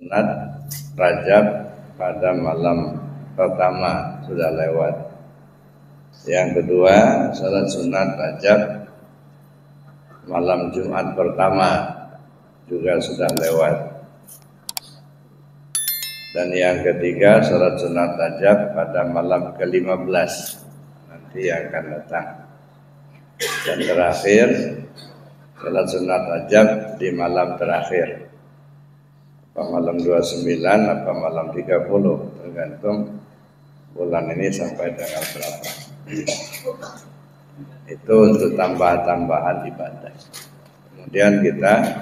sunat Rajab pada malam pertama sudah lewat. Yang kedua, salat sunat Rajab malam Jumat pertama juga sudah lewat. Dan yang ketiga, salat sunat Rajab pada malam ke-15 nanti akan datang. Dan terakhir, salat sunat Rajab di malam terakhir. Apa malam 29, apa malam 30, tergantung bulan ini sampai tanggal berapa. Itu untuk tambahan-tambahan ibadah. Kemudian kita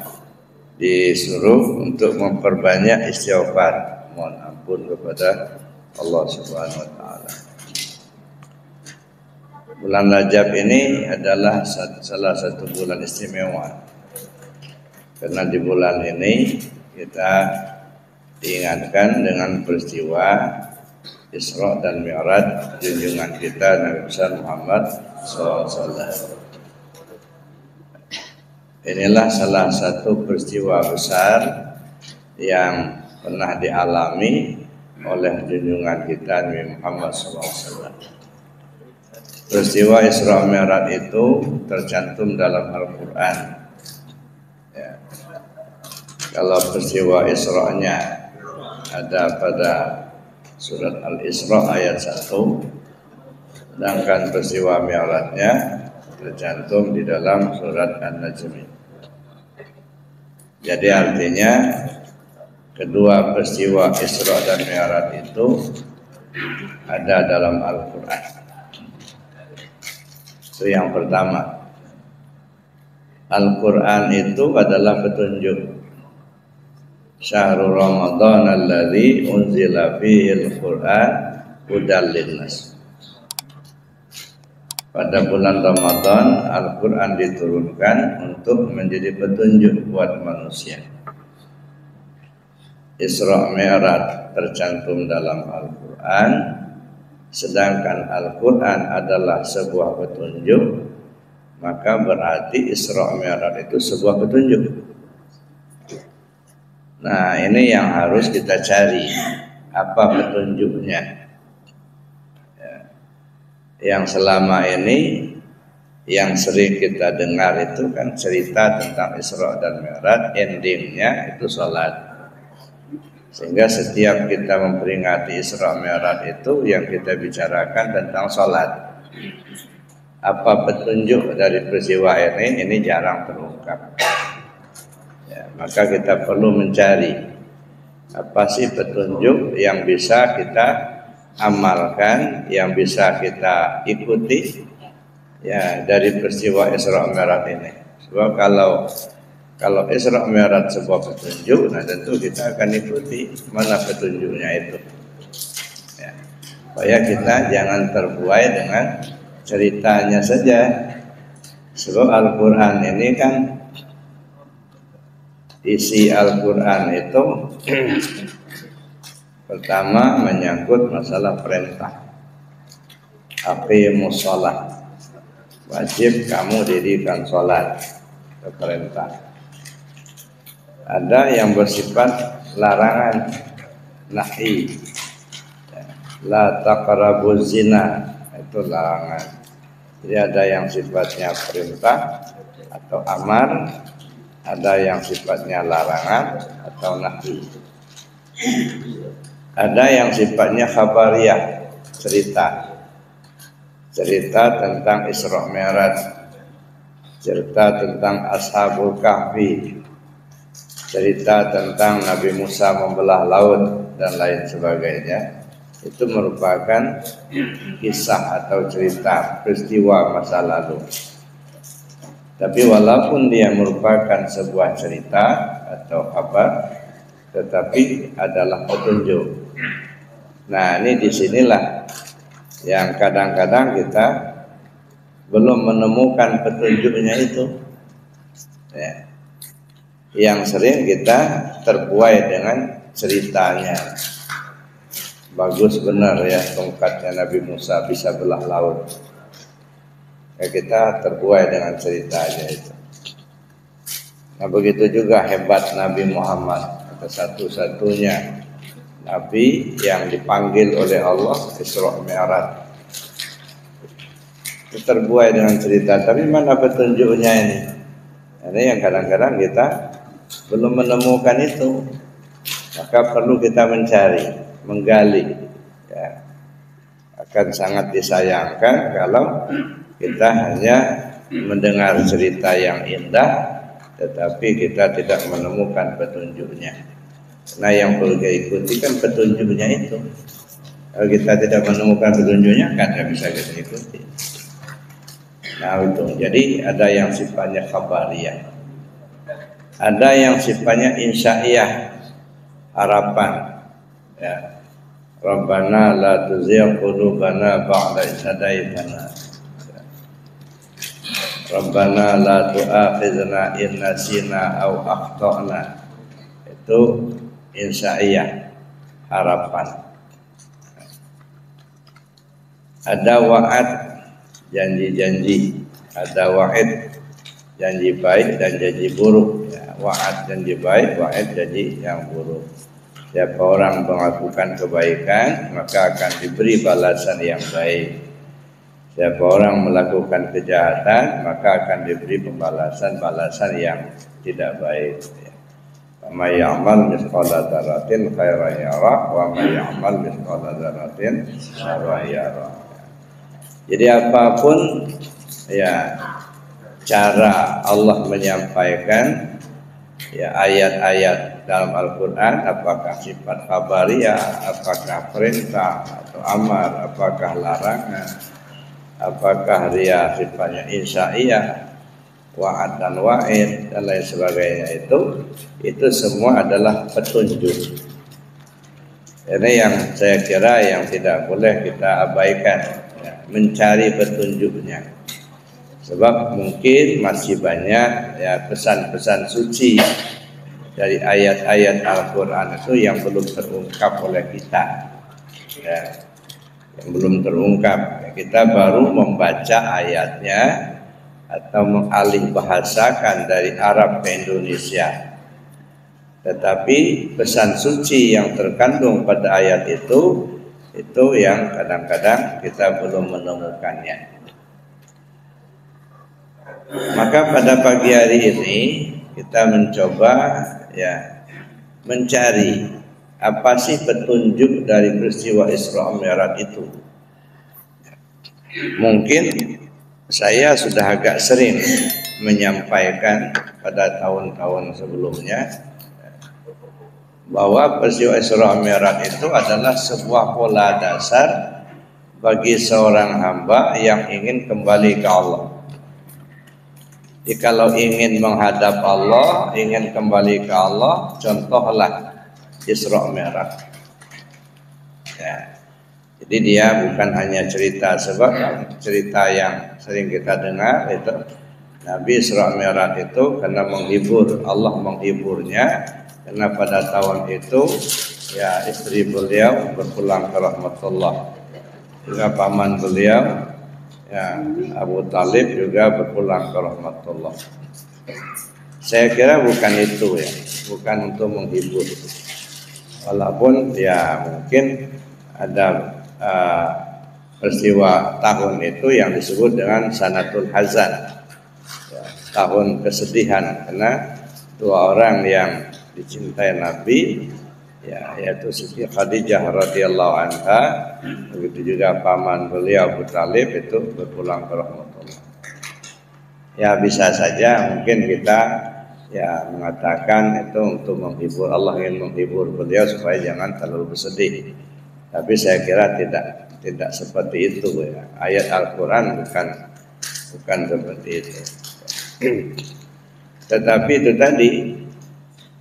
disuruh untuk memperbanyak istighfar, mohon ampun kepada Allah Subhanahu wa taala. Bulan Rajab ini adalah salah satu bulan istimewa. Karena di bulan ini kita diingatkan dengan peristiwa Isra dan Mi'raj junjungan kita Nabi besar Muhammad SAW. Inilah salah satu peristiwa besar yang pernah dialami oleh junjungan kita Nabi Muhammad SAW. Peristiwa Isra Mi'raj itu tercantum dalam Al-Quran. Ya. Kalau peristiwa Isra-nya ada pada surat Al-Isra ayat 1, sedangkan peristiwa Mi'rajnya tercantum di dalam surat An-Najm. Jadi artinya kedua peristiwa Isra dan Mi'raj itu ada dalam Al-Quran. Itu yang pertama. Al-Quran itu adalah petunjuk. Syahrul Ramadan alladzi unzila fihil Qur'an hudal linnas. Pada bulan Ramadan Al-Quran diturunkan untuk menjadi petunjuk buat manusia. Isra Mi'raj tercantum dalam Al-Quran, sedangkan Al-Quran adalah sebuah petunjuk, maka berarti Isra Mi'raj itu sebuah petunjuk. Nah, ini yang harus kita cari, apa petunjuknya. Ya. Yang selama ini yang sering kita dengar itu kan cerita tentang Isra dan Mi'raj, endingnya itu sholat. Sehingga setiap kita memperingati Isra Mi'raj itu yang kita bicarakan tentang sholat. Apa petunjuk dari peristiwa ini jarang terungkap. Ya, maka kita perlu mencari apa sih petunjuk yang bisa kita amalkan, yang bisa kita ikuti ya dari peristiwa Isra Mi'raj ini. Sebab kalau Isra Mi'raj sebuah petunjuk, nah tentu kita akan ikuti mana petunjuknya itu. Ya, supaya kita jangan terbuai dengan ceritanya saja. Sebab Al-Quran ini kan isi Al-Quran itu pertama menyangkut masalah perintah. Aqimus shalah. Wajib kamu dirikan sholat, itu perintah. Ada yang bersifat larangan, nahi. La taqrabuz zina, itu larangan. Jadi ada yang sifatnya perintah atau amar, ada yang sifatnya larangan atau nahi. Ada yang sifatnya khabariyah, cerita tentang Isra Mi'raj, cerita tentang Ashabul Kahfi, cerita tentang Nabi Musa membelah laut dan lain sebagainya. Itu merupakan kisah atau cerita peristiwa masa lalu. Tapi walaupun dia merupakan sebuah cerita atau kabar, tetapi adalah petunjuk. Nah, ini disinilah yang kadang-kadang kita belum menemukan petunjuknya itu. Ya. Yang sering kita terbuai dengan ceritanya. Bagus benar ya tongkatnya Nabi Musa bisa belah laut. Ya, kita terbuai dengan ceritanya itu. Nah begitu juga hebat Nabi Muhammad satu-satunya Nabi yang dipanggil oleh Allah Isra Mi'raj. Terbuai dengan cerita, tapi mana petunjuknya ini? Ini yang kadang-kadang kita belum menemukan itu, maka perlu kita mencari, menggali. Ya. Akan sangat disayangkan kalau kita hanya mendengar cerita yang indah, tetapi kita tidak menemukan petunjuknya. Nah, yang perlu kita ikuti kan petunjuknya itu. Kalau kita tidak menemukan petunjuknya, kan tidak bisa kita ikuti. Nah itu, jadi ada yang sifatnya khabariyah, ada yang sifatnya insya'iyah, harapan. Ya. Rabbana la tuzigh qulubana ba'da idh hadaitana. Rabbana la tu'akhidhna in nasina aw akhtana. Itu insya'iyah, harapan. Ada wa'ad, janji-janji, ada wa'id, janji baik dan janji buruk. Ya, wa'ad janji baik, wa'id janji yang buruk. Siapa orang melakukan kebaikan, maka akan diberi balasan yang baik. Siapa orang melakukan kejahatan, maka akan diberi balasan yang tidak baik. Wa ya'mal mithqala dzarratin khairan yarah wa may ya'mal mithqala dzarratin syarran yarah. Jadi apapun ya cara Allah menyampaikan ya ayat-ayat dalam Al-Quran, apakah sifat khabariyah, apakah perintah atau amar, apakah larangan, apakah dia sifatnya insya'iyah, wa'ad dan wa'id dan lain sebagainya, itu semua adalah petunjuk. Ini yang saya kira yang tidak boleh kita abaikan, ya, mencari petunjuknya. Sebab mungkin masih banyak ya pesan-pesan suci dari ayat-ayat Al-Quran itu yang belum terungkap oleh kita, ya, yang belum terungkap. Ya, kita baru membaca ayatnya atau mengalih bahasakan dari Arab ke Indonesia. Tetapi pesan suci yang terkandung pada ayat itu yang kadang-kadang kita belum menemukannya. Maka pada pagi hari ini kita mencoba ya mencari apa sih petunjuk dari peristiwa Isra Mi'raj itu. Mungkin saya sudah agak sering menyampaikan pada tahun-tahun sebelumnya bahwa peristiwa Isra Mi'raj itu adalah sebuah pola dasar bagi seorang hamba yang ingin kembali ke Allah. Jadi kalau ingin menghadap Allah, ingin kembali ke Allah, contohlah Isra Mi'raj. Ya. Jadi dia bukan hanya cerita, sebab cerita yang sering kita dengar itu Nabi Isra Mi'raj itu karena menghibur, Allah menghiburnya karena pada tahun itu ya istri beliau berpulang ke rahmatullah, juga paman beliau ya Abu Talib juga berpulang ke rahmatullah. Saya kira bukan itu ya, bukan untuk menghibur. Walaupun ya mungkin ada peristiwa tahun itu yang disebut dengan Sanatul Hazan, ya, tahun kesedihan, karena dua orang yang dicintai Nabi, ya, yaitu Siti Khadijah radhiyallahu anha, begitu juga paman beliau Abu Talib itu berpulang ke rahmatullah. Ya bisa saja mungkin kita ya mengatakan itu untuk menghibur, Allah ingin menghibur beliau supaya jangan terlalu bersedih. Tapi saya kira tidak seperti itu ya. Ayat Al-Quran bukan seperti itu. Tetapi itu tadi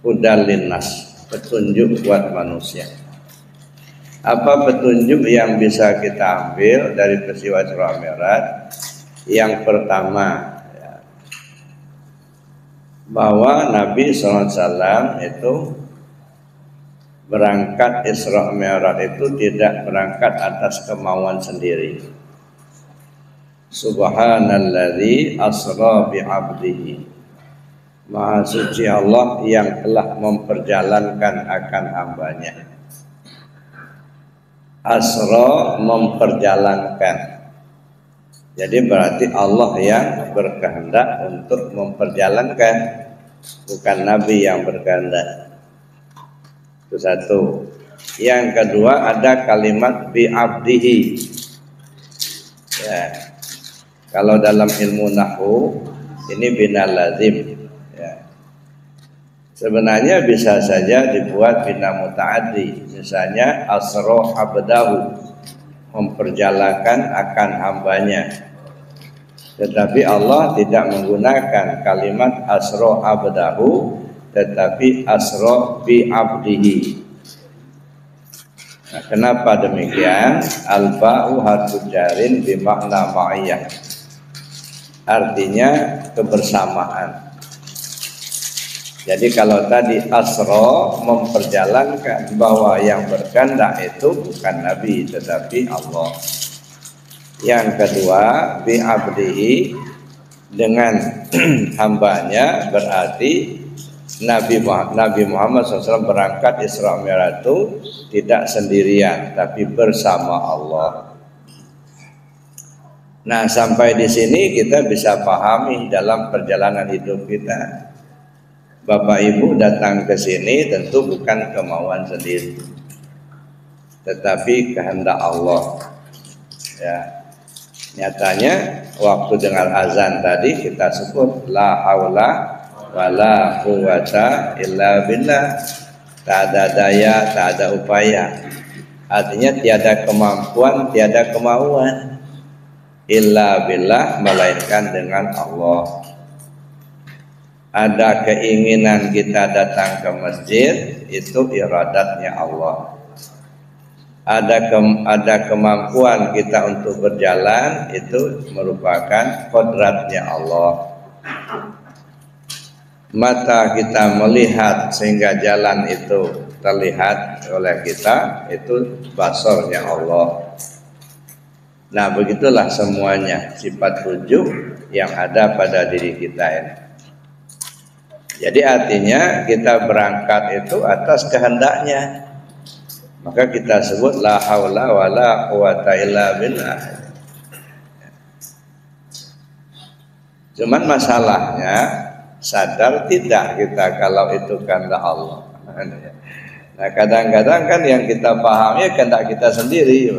hudal linnas, petunjuk buat manusia. Apa petunjuk yang bisa kita ambil dari peristiwa Isra Mi'raj? Yang pertama ya, bahwa Nabi SAW itu berangkat Isra Mi'raj itu tidak berangkat atas kemauan sendiri. Subhanalladzi asra bi'abdihi. Maha suci Allah yang telah memperjalankan akan hambanya. Asra memperjalankan. Jadi berarti Allah yang berkehendak untuk memperjalankan, bukan Nabi yang berkehendak. Itu satu. Yang kedua ada kalimat bi'abdihi. Ya. Kalau dalam ilmu nahwu ini bina lazim. Ya. Sebenarnya bisa saja dibuat bina muta'addi. Misalnya asra abdahu, memperjalankan akan hambanya. Tetapi Allah tidak menggunakan kalimat asra abdahu, tetapi asra bi abdihi. Nah, kenapa demikian? Al-ba'u harfu jarin bi makna ma'iyah. Artinya kebersamaan. Jadi kalau tadi asra memperjalankan, bahwa yang berkehendak itu bukan Nabi tetapi Allah. Yang kedua bi abdihi, dengan hambanya, berarti Nabi Muhammad SAW berangkat Isra Mi'raj itu tidak sendirian tapi bersama Allah. Nah, sampai di sini kita bisa pahami dalam perjalanan hidup kita. Bapak Ibu datang ke sini tentu bukan kemauan sendiri, tetapi kehendak Allah. Ya. Nyatanya waktu dengar azan tadi kita sebut la haula wala quwwata illa billah. Tak ada daya, tak ada upaya. Artinya tiada kemampuan, tiada kemauan. Illa billah, melainkan dengan Allah. Ada keinginan kita datang ke masjid, itu iradatnya Allah. Ada kemampuan kita untuk berjalan, itu merupakan kodratnya Allah. Mata kita melihat sehingga jalan itu terlihat oleh kita, itu basornya Allah. Nah, begitulah semuanya sifat wujud yang ada pada diri kita ini. Jadi artinya kita berangkat itu atas kehendaknya. Maka kita sebut la haula wala quwata illa billah. Cuman masalahnya sadar tidak kita kalau itu kehendak Allah. Nah, kadang-kadang kan yang kita pahami kehendak kita sendiri,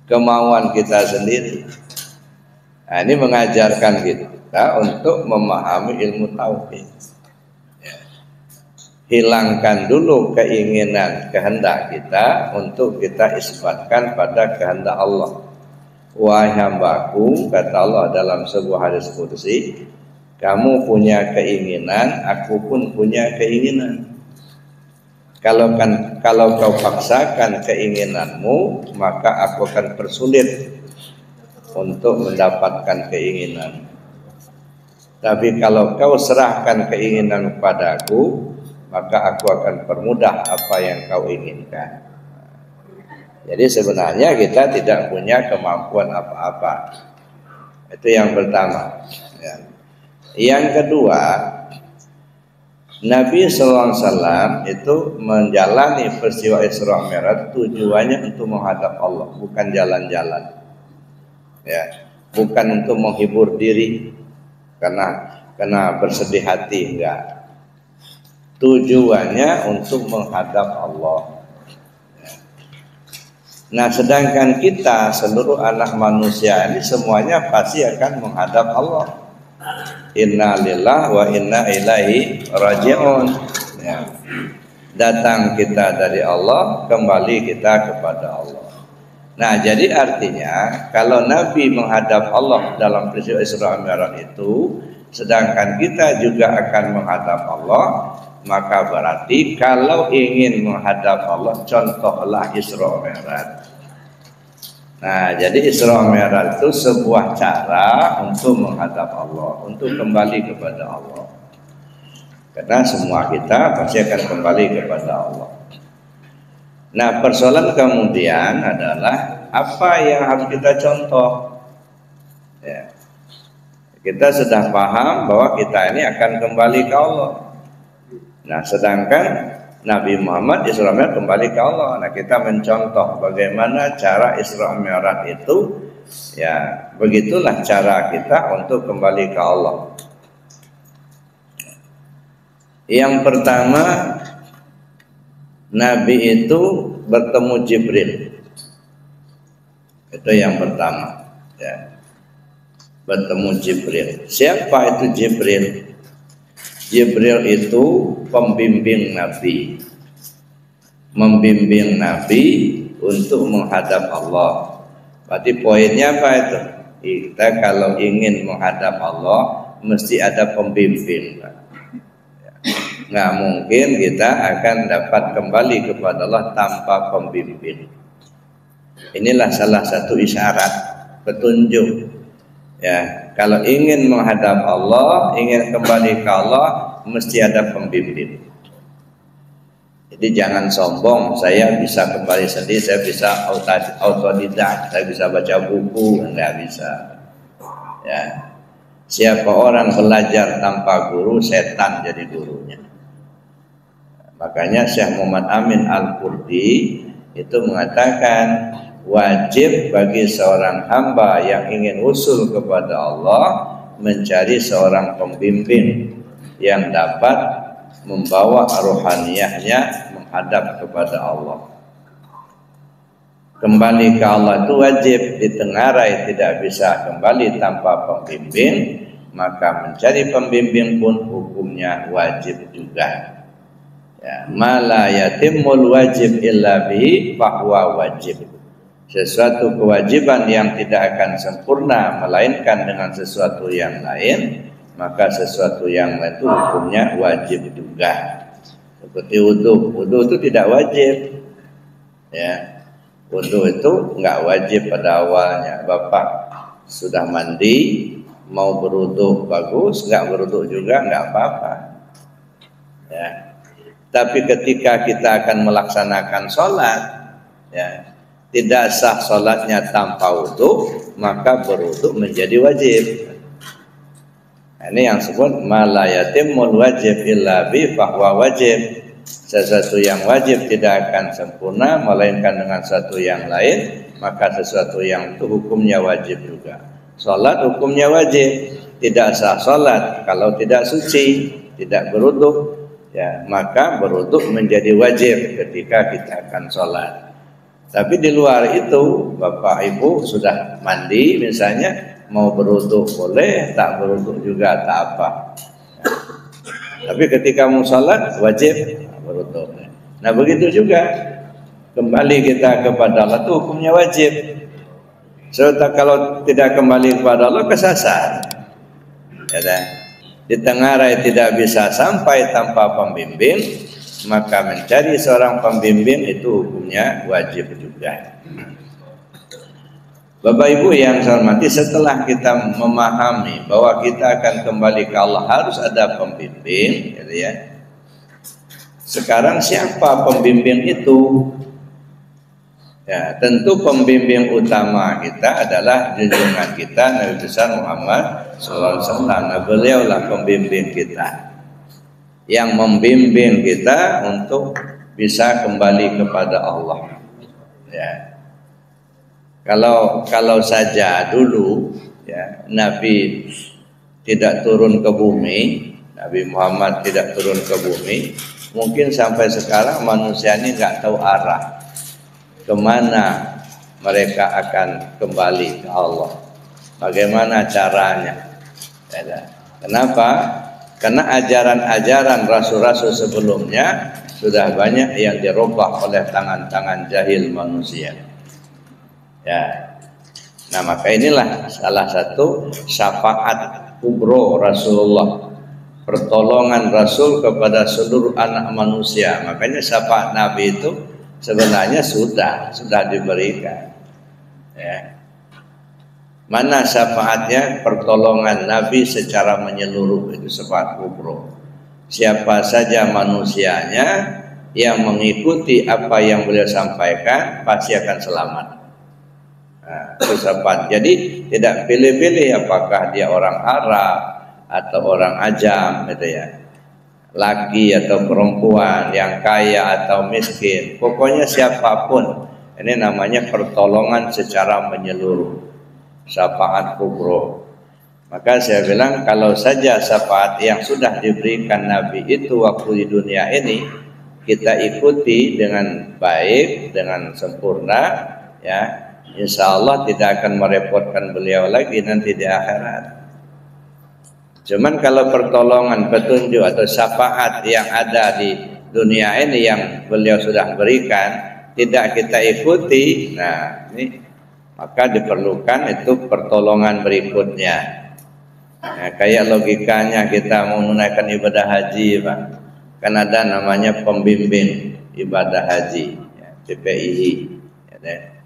kemauan kita sendiri. Nah, ini mengajarkan kita untuk memahami ilmu tauhid. Hilangkan dulu keinginan kehendak kita untuk kita isbatkan pada kehendak Allah. Wahai hambaku, kata Allah dalam sebuah hadis qudsi, kamu punya keinginan, aku pun punya keinginan. Kalau kau paksakan keinginanmu, maka aku akan persulit untuk mendapatkan keinginan. Tapi kalau kau serahkan keinginan kepadaku, maka aku akan permudah apa yang kau inginkan. Jadi sebenarnya kita tidak punya kemampuan apa-apa. Itu yang pertama. Ya. Yang kedua, Nabi SAW itu menjalani peristiwa Isra Mi'raj tujuannya untuk menghadap Allah, bukan jalan-jalan. Ya, bukan untuk menghibur diri karena bersedih hati, enggak. Tujuannya untuk menghadap Allah. Nah, sedangkan kita seluruh anak manusia ini semuanya pasti akan menghadap Allah. Inna lillahi wa inna ilaihi raji'un. Ya. Datang kita dari Allah, kembali kita kepada Allah. Nah, jadi artinya kalau Nabi menghadap Allah dalam peristiwa Isra Mi'raj itu, sedangkan kita juga akan menghadap Allah, maka berarti kalau ingin menghadap Allah, contohlah Isra Mi'raj. Nah, jadi Isra Mi'raj itu sebuah cara untuk menghadap Allah, untuk kembali kepada Allah. Karena semua kita pasti akan kembali kepada Allah. Nah, persoalan kemudian adalah apa yang harus kita contoh. Ya. Kita sudah paham bahwa kita ini akan kembali ke Allah. Nah, sedangkan Nabi Muhammad Isra Mi'raj kembali ke Allah. Nah, kita mencontoh bagaimana cara Isra Mi'raj itu, ya begitulah cara kita untuk kembali ke Allah. Yang pertama, Nabi itu bertemu Jibril. Itu yang pertama, ya. Bertemu Jibril. Siapa itu Jibril? Jibril itu pembimbing Nabi. Membimbing Nabi untuk menghadap Allah. Berarti poinnya apa itu? Kita kalau ingin menghadap Allah mesti ada pembimbing. Nggak mungkin kita akan dapat kembali kepada Allah tanpa pembimbing. Inilah salah satu isyarat petunjuk. Ya, kalau ingin menghadap Allah, ingin kembali ke Allah, mesti ada pembimbing. Jadi jangan sombong, saya bisa kembali sendiri, saya bisa autodidak, saya bisa baca buku, enggak bisa. Ya. Siapa orang belajar tanpa guru, setan jadi gurunya. Makanya Syekh Muhammad Amin Al-Qurdi itu mengatakan wajib bagi seorang hamba yang ingin usul kepada Allah mencari seorang pembimbing yang dapat membawa rohaniyahnya menghadap kepada Allah. Kembali ke Allah itu wajib, ditengarai tidak bisa kembali tanpa pembimbing, maka mencari pembimbing pun hukumnya wajib juga. Ya, mala yatimul wajib illa bihi fahuwa wajib. Sesuatu kewajiban yang tidak akan sempurna melainkan dengan sesuatu yang lain, maka sesuatu yang lain itu hukumnya wajib juga. Seperti wudu, wudu itu tidak wajib. Ya, wudu itu enggak wajib pada awalnya. Bapak sudah mandi, mau berwudu bagus, enggak berwudu juga enggak apa-apa. Ya. Tapi ketika kita akan melaksanakan sholat, ya, tidak sah sholatnya tanpa wudu, maka berwudu menjadi wajib. Nah, ini yang disebut mala yatimul wajib illa bi fahuwa wajib. Sesuatu yang wajib tidak akan sempurna melainkan dengan sesuatu yang lain, maka sesuatu yang itu hukumnya wajib juga. Sholat hukumnya wajib, tidak sah sholat kalau tidak suci, tidak berwudu, ya maka berwudu menjadi wajib ketika kita akan sholat. Tapi di luar itu, Bapak Ibu sudah mandi misalnya, mau berwudu boleh, tak berwudu juga tak apa. Tapi ketika mau sholat wajib berwudu. Nah begitu juga kembali kita kepada Allah itu hukumnya wajib. Serta kalau tidak kembali kepada Allah kesasar. Ya, ditengarai tidak bisa sampai tanpa pembimbing, maka mencari seorang pembimbing itu hukumnya wajib juga. Bapak Ibu yang saya hormati, setelah kita memahami bahwa kita akan kembali ke Allah harus ada pembimbing, gitu ya. Sekarang siapa pembimbing itu? Ya, tentu pembimbing utama kita adalah junjungan kita Nabi besar Muhammad SAW. Nah, beliaulah pembimbing kita, yang membimbing kita untuk bisa kembali kepada Allah. Ya. Kalau saja dulu ya, Nabi tidak turun ke bumi, Nabi Muhammad tidak turun ke bumi, mungkin sampai sekarang manusia ini nggak tahu arah kemana mereka akan kembali ke Allah. Bagaimana caranya? Ya. Kenapa? Karena ajaran-ajaran rasul-rasul sebelumnya sudah banyak yang dirubah oleh tangan-tangan jahil manusia. Ya. Nah, maka inilah salah satu syafaat kubro Rasulullah, pertolongan Rasul kepada seluruh anak manusia. Makanya syafaat Nabi itu sebenarnya sudah diberikan. Ya. Mana syafaatnya? Pertolongan Nabi secara menyeluruh, itu syafaat kubro. Siapa saja manusianya yang mengikuti apa yang beliau sampaikan pasti akan selamat. Nah, itu syafaat. Jadi tidak pilih-pilih apakah dia orang Arab atau orang Ajam gitu ya, laki atau perempuan, yang kaya atau miskin, pokoknya siapapun. Ini namanya pertolongan secara menyeluruh, syafaat kubro. Maka saya bilang kalau saja syafaat yang sudah diberikan Nabi itu waktu di dunia ini kita ikuti dengan baik, dengan sempurna, ya, insya Allah tidak akan merepotkan beliau lagi nanti di akhirat. Cuman kalau pertolongan, petunjuk atau syafaat yang ada di dunia ini yang beliau sudah berikan tidak kita ikuti, nah ini maka diperlukan itu pertolongan berikutnya. Nah, kayak logikanya kita mau menunaikan ibadah haji, Pak, kan ada namanya pembimbing ibadah haji, ya, PPII. Ya,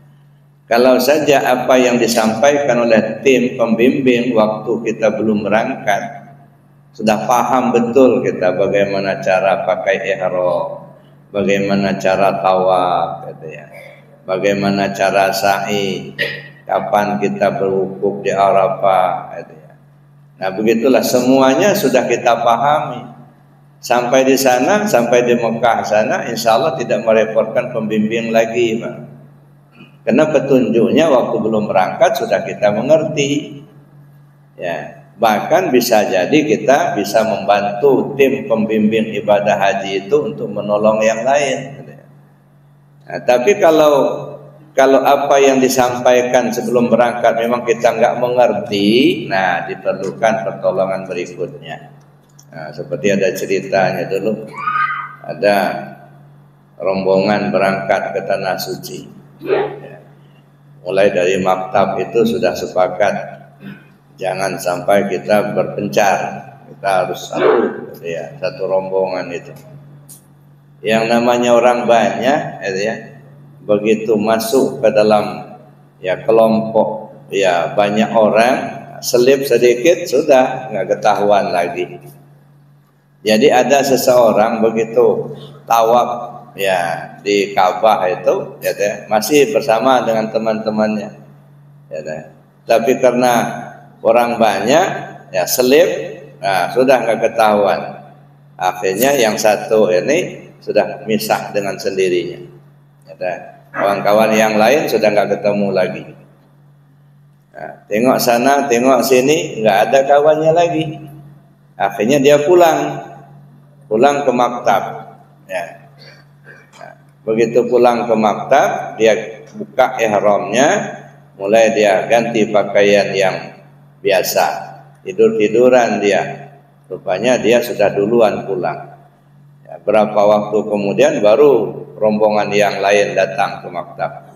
kalau saja apa yang disampaikan oleh tim pembimbing waktu kita belum berangkat, sudah paham betul kita bagaimana cara pakai ihram, bagaimana cara tawaf, gitu ya, bagaimana cara sa'i, kapan kita berwukuf di Arafah, gitu ya. Nah begitulah semuanya sudah kita pahami. Sampai di sana, sampai di Mekah sana, insya Allah tidak merepotkan pembimbing lagi, Pak. Karena petunjuknya waktu belum berangkat sudah kita mengerti. Ya, bahkan bisa jadi kita bisa membantu tim pembimbing ibadah haji itu untuk menolong yang lain. Nah, tapi kalau apa yang disampaikan sebelum berangkat memang kita nggak mengerti, nah diperlukan pertolongan berikutnya. Nah, seperti ada ceritanya dulu, ada rombongan berangkat ke Tanah Suci. Ya. Mulai dari maktab itu sudah sepakat, jangan sampai kita berpencar, kita harus satu, ya, satu rombongan itu. Yang namanya orang banyak, ya, begitu masuk ke dalam ya kelompok ya banyak orang, selip sedikit sudah nggak ketahuan lagi. Jadi ada seseorang begitu tawaf ya di Ka'bah itu, ya, masih bersama dengan teman-temannya, ya, tapi karena orang banyak ya selip, nah, sudah nggak ketahuan. Akhirnya yang satu ini sudah misah dengan sendirinya. Ya, kawan-kawan yang lain sudah nggak ketemu lagi. Nah, tengok sana, tengok sini, nggak ada kawannya lagi. Akhirnya dia pulang ke maktab. Ya. Nah, begitu pulang ke maktab, dia buka ihramnya, mulai dia ganti pakaian yang biasa, tidur-tiduran dia. Rupanya dia sudah duluan pulang. Ya, berapa waktu kemudian baru rombongan yang lain datang ke maktab.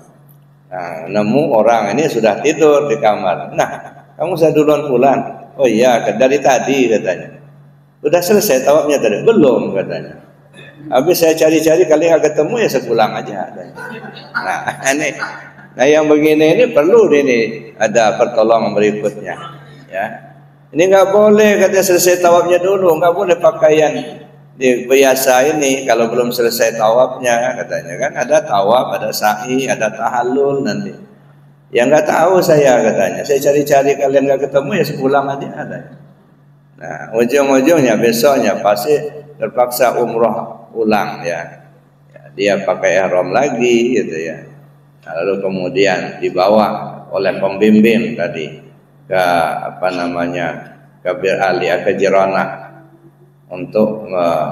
Nah, nemu orang ini sudah tidur di kamar. Nah, kamu sudah duluan pulang? Oh iya, dari tadi katanya. Udah selesai tawafnya tadi? Belum katanya. Habis saya cari-cari kali nggak ketemu ya saya pulang aja katanya. Nah yang begini ini perlu ini ada pertolongan berikutnya. Ya, ini nggak boleh katanya selesai tawafnya dulu, nggak boleh pakaian biasa ini kalau belum selesai tawafnya katanya, kan ada tawaf, ada sa'i, ada tahallul nanti. Ya nggak tahu saya katanya, saya cari-cari kalian nggak ketemu ya sepulang aja katanya. Nah ujung-ujungnya besoknya pasti terpaksa umroh ulang ya, dia pakai ihram lagi gitu ya. Nah, lalu kemudian dibawa oleh pembimbing tadi ke ke Bir Ali ke Jiranah untuk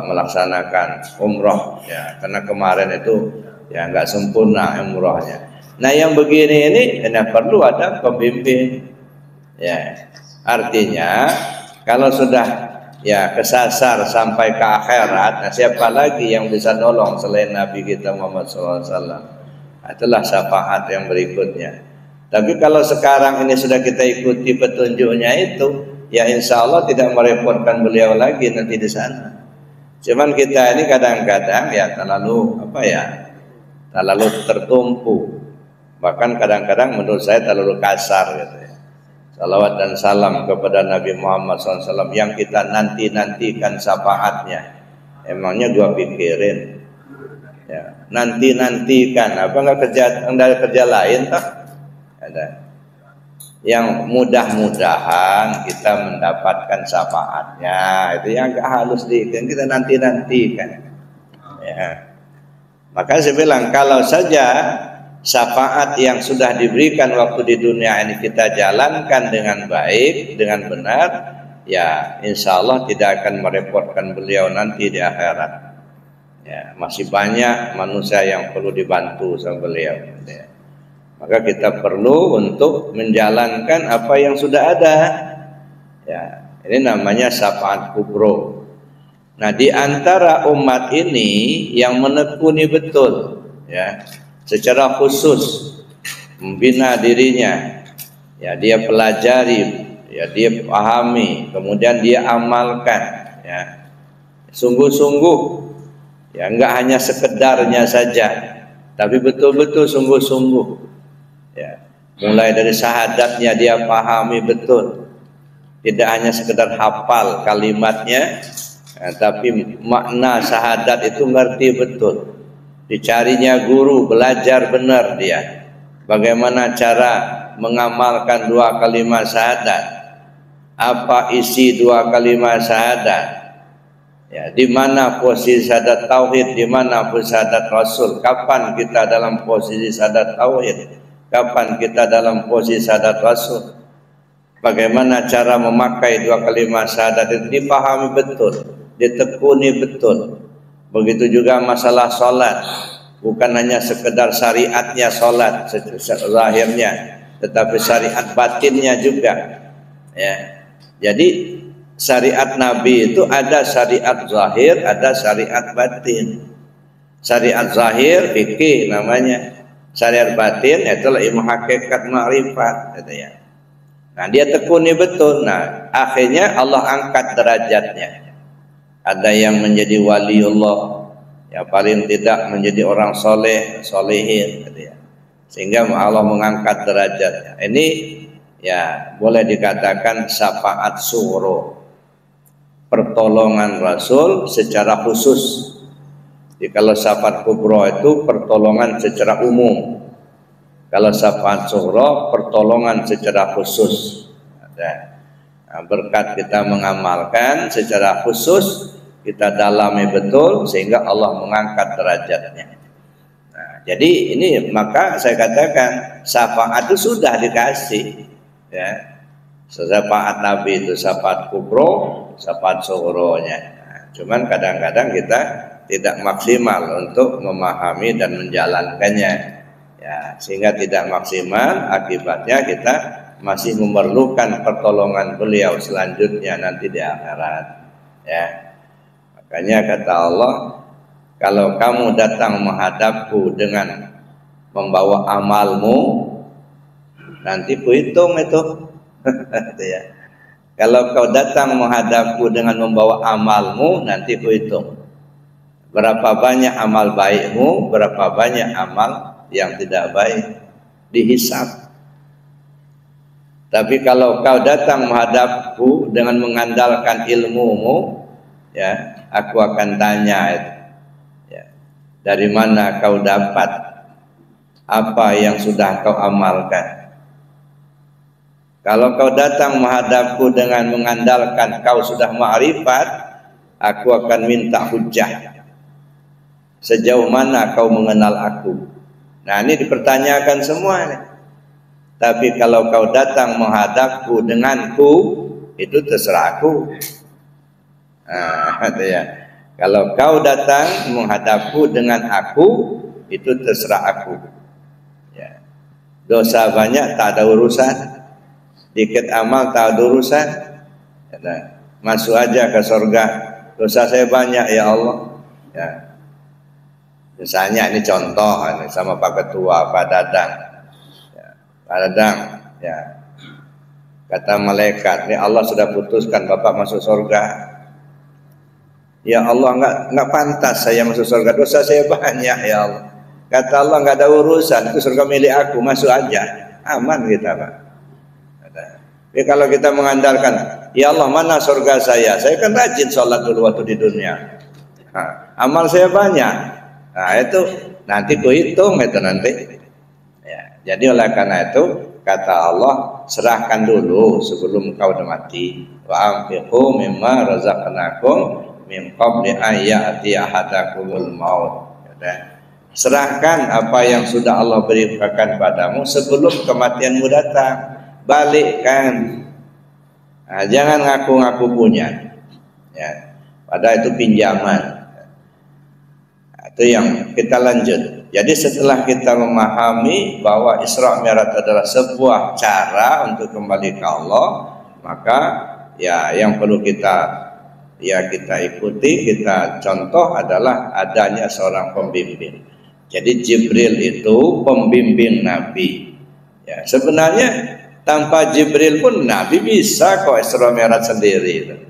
melaksanakan umroh ya, karena kemarin itu ya nggak sempurna umrohnya. Nah yang begini ini perlu ada pembimbing ya, artinya kalau sudah ya kesasar sampai ke akhirat, nah siapa lagi yang bisa nolong selain Nabi kita Muhammad SAW? Itulah syafaat yang berikutnya. Tapi kalau sekarang ini sudah kita ikuti petunjuknya itu, ya insya Allah tidak merepotkan beliau lagi nanti di sana. Cuman kita ini kadang-kadang ya terlalu terlalu tertumpu. Bahkan kadang-kadang menurut saya terlalu kasar gitu ya. Salawat dan salam kepada Nabi Muhammad SAW yang kita nantikan syafaatnya. Emangnya gua pikirin ya, nantikan apa nggak kerja lain tak? Ada. Yang mudah-mudahan kita mendapatkan syafaatnya, itu yang agak halus dikit, kita nanti-nantikan. Ya. Maka saya bilang kalau saja syafaat yang sudah diberikan waktu di dunia ini kita jalankan dengan baik, dengan benar, ya insya Allah tidak akan merepotkan beliau nanti di akhirat. Ya, masih banyak manusia yang perlu dibantu sama beliau. Ya. Maka kita perlu untuk menjalankan apa yang sudah ada. Ya, ini namanya syafaat kubro. Nah, di antara umat ini yang menekuni betul, ya, secara khusus membina dirinya, ya dia pelajari, ya dia pahami, kemudian dia amalkan, ya, sungguh-sungguh, ya enggak hanya sekedarnya saja, tapi betul-betul sungguh-sungguh. Ya, mulai dari syahadatnya dia pahami betul, tidak hanya sekedar hafal kalimatnya, tapi makna syahadat itu ngerti betul. Dicarinya guru, belajar benar dia, bagaimana cara mengamalkan dua kalimat syahadat, apa isi dua kalimat syahadat, ya, di mana posisi syahadat tauhid, di mana posisi syahadat rasul, kapan kita dalam posisi syahadat tauhid, kapan kita dalam posisi syahadat rasul, bagaimana cara memakai dua kalimat syahadat itu dipahami betul, ditekuni betul. Begitu juga masalah sholat, bukan hanya sekedar syariatnya sholat zahirnya, tetapi syariat batinnya juga. Ya, jadi syariat Nabi itu ada syariat zahir, ada syariat batin. Syariat zahir fikih namanya. Syariat batin itulah ilmu hakikat ma'rifat, gitu ya. Nah, dia tekuni betul. Nah, akhirnya Allah angkat derajatnya. Ada yang menjadi waliullah, ya paling tidak menjadi orang soleh, solehin, gitu ya. Sehingga Allah mengangkat derajatnya. Ini ya boleh dikatakan syafaat sughra, pertolongan Rasul secara khusus. Jadi kalau syafaat kubro itu pertolongan secara umum. Kalau syafaat sughra pertolongan secara khusus. Nah, berkat kita mengamalkan secara khusus, kita dalami betul sehingga Allah mengangkat derajatnya. Nah, jadi ini maka saya katakan syafaat itu sudah dikasih, ya. Syafaat Nabi itu syafaat kubro, syafaat sughronya. Nah, cuman kadang-kadang kita tidak maksimal untuk memahami dan menjalankannya, ya, sehingga tidak maksimal, akibatnya kita masih memerlukan pertolongan beliau selanjutnya nanti di akhirat, ya. Makanya kata Allah, kalau kamu datang menghadapku dengan membawa amalmu, nanti kuhitung itu. Ya. Kalau kau datang menghadapku dengan membawa amalmu, nanti kuhitung berapa banyak amal baikmu, berapa banyak amal yang tidak baik, dihisab. Tapi kalau kau datang menghadapku dengan mengandalkan ilmumu, ya, aku akan tanya, ya, dari mana kau dapat apa yang sudah kau amalkan. Kalau kau datang menghadapku dengan mengandalkan kau sudah ma'rifat, aku akan minta hujjah. Sejauh mana kau mengenal aku? Nah, ini dipertanyakan semua nih. Tapi kalau kau datang menghadapku denganku, itu terserah aku. Nah, ya. Kalau kau datang menghadapku dengan aku, itu terserah aku. Ya. Dosa banyak tak ada urusan, dikit amal tak ada urusan. Ya. Masuk aja ke surga. Dosa saya banyak ya Allah. Ya. Misalnya ini contoh ini sama Pak Ketua, Pak Dadang. Ya, Pak Dadang, ya. Kata malaikat, ini Allah sudah putuskan Bapak masuk surga. Ya Allah, enggak pantas saya masuk surga, dosa saya banyak ya Allah. Kata Allah, enggak ada urusan, itu surga milik aku, masuk aja. Aman kita, Pak. Tapi kalau kita mengandalkan, ya Allah mana surga saya? Saya kan rajin sholat dulu waktu di dunia. Nah, amal saya banyak. Nah itu nanti kuhitung itu nanti. Ya, jadi oleh karena itu kata Allah, serahkan dulu sebelum kau mati. Wa anfiqu mimma razaqnakum min qabli an ya'tiya ahadakumul maut. Serahkan apa yang sudah Allah berikan padamu sebelum kematianmu datang. Balikkan. Nah, jangan ngaku-ngaku punya. Ya, padahal itu pinjaman. Nah, itu yang kita lanjut. Jadi setelah kita memahami bahwa Isra Mi'raj adalah sebuah cara untuk kembali ke Allah, maka ya yang perlu kita ikuti, kita contoh adalah adanya seorang pembimbing. Jadi Jibril itu pembimbing Nabi. Ya, sebenarnya tanpa Jibril pun Nabi bisa kok Isra Mi'raj sendiri.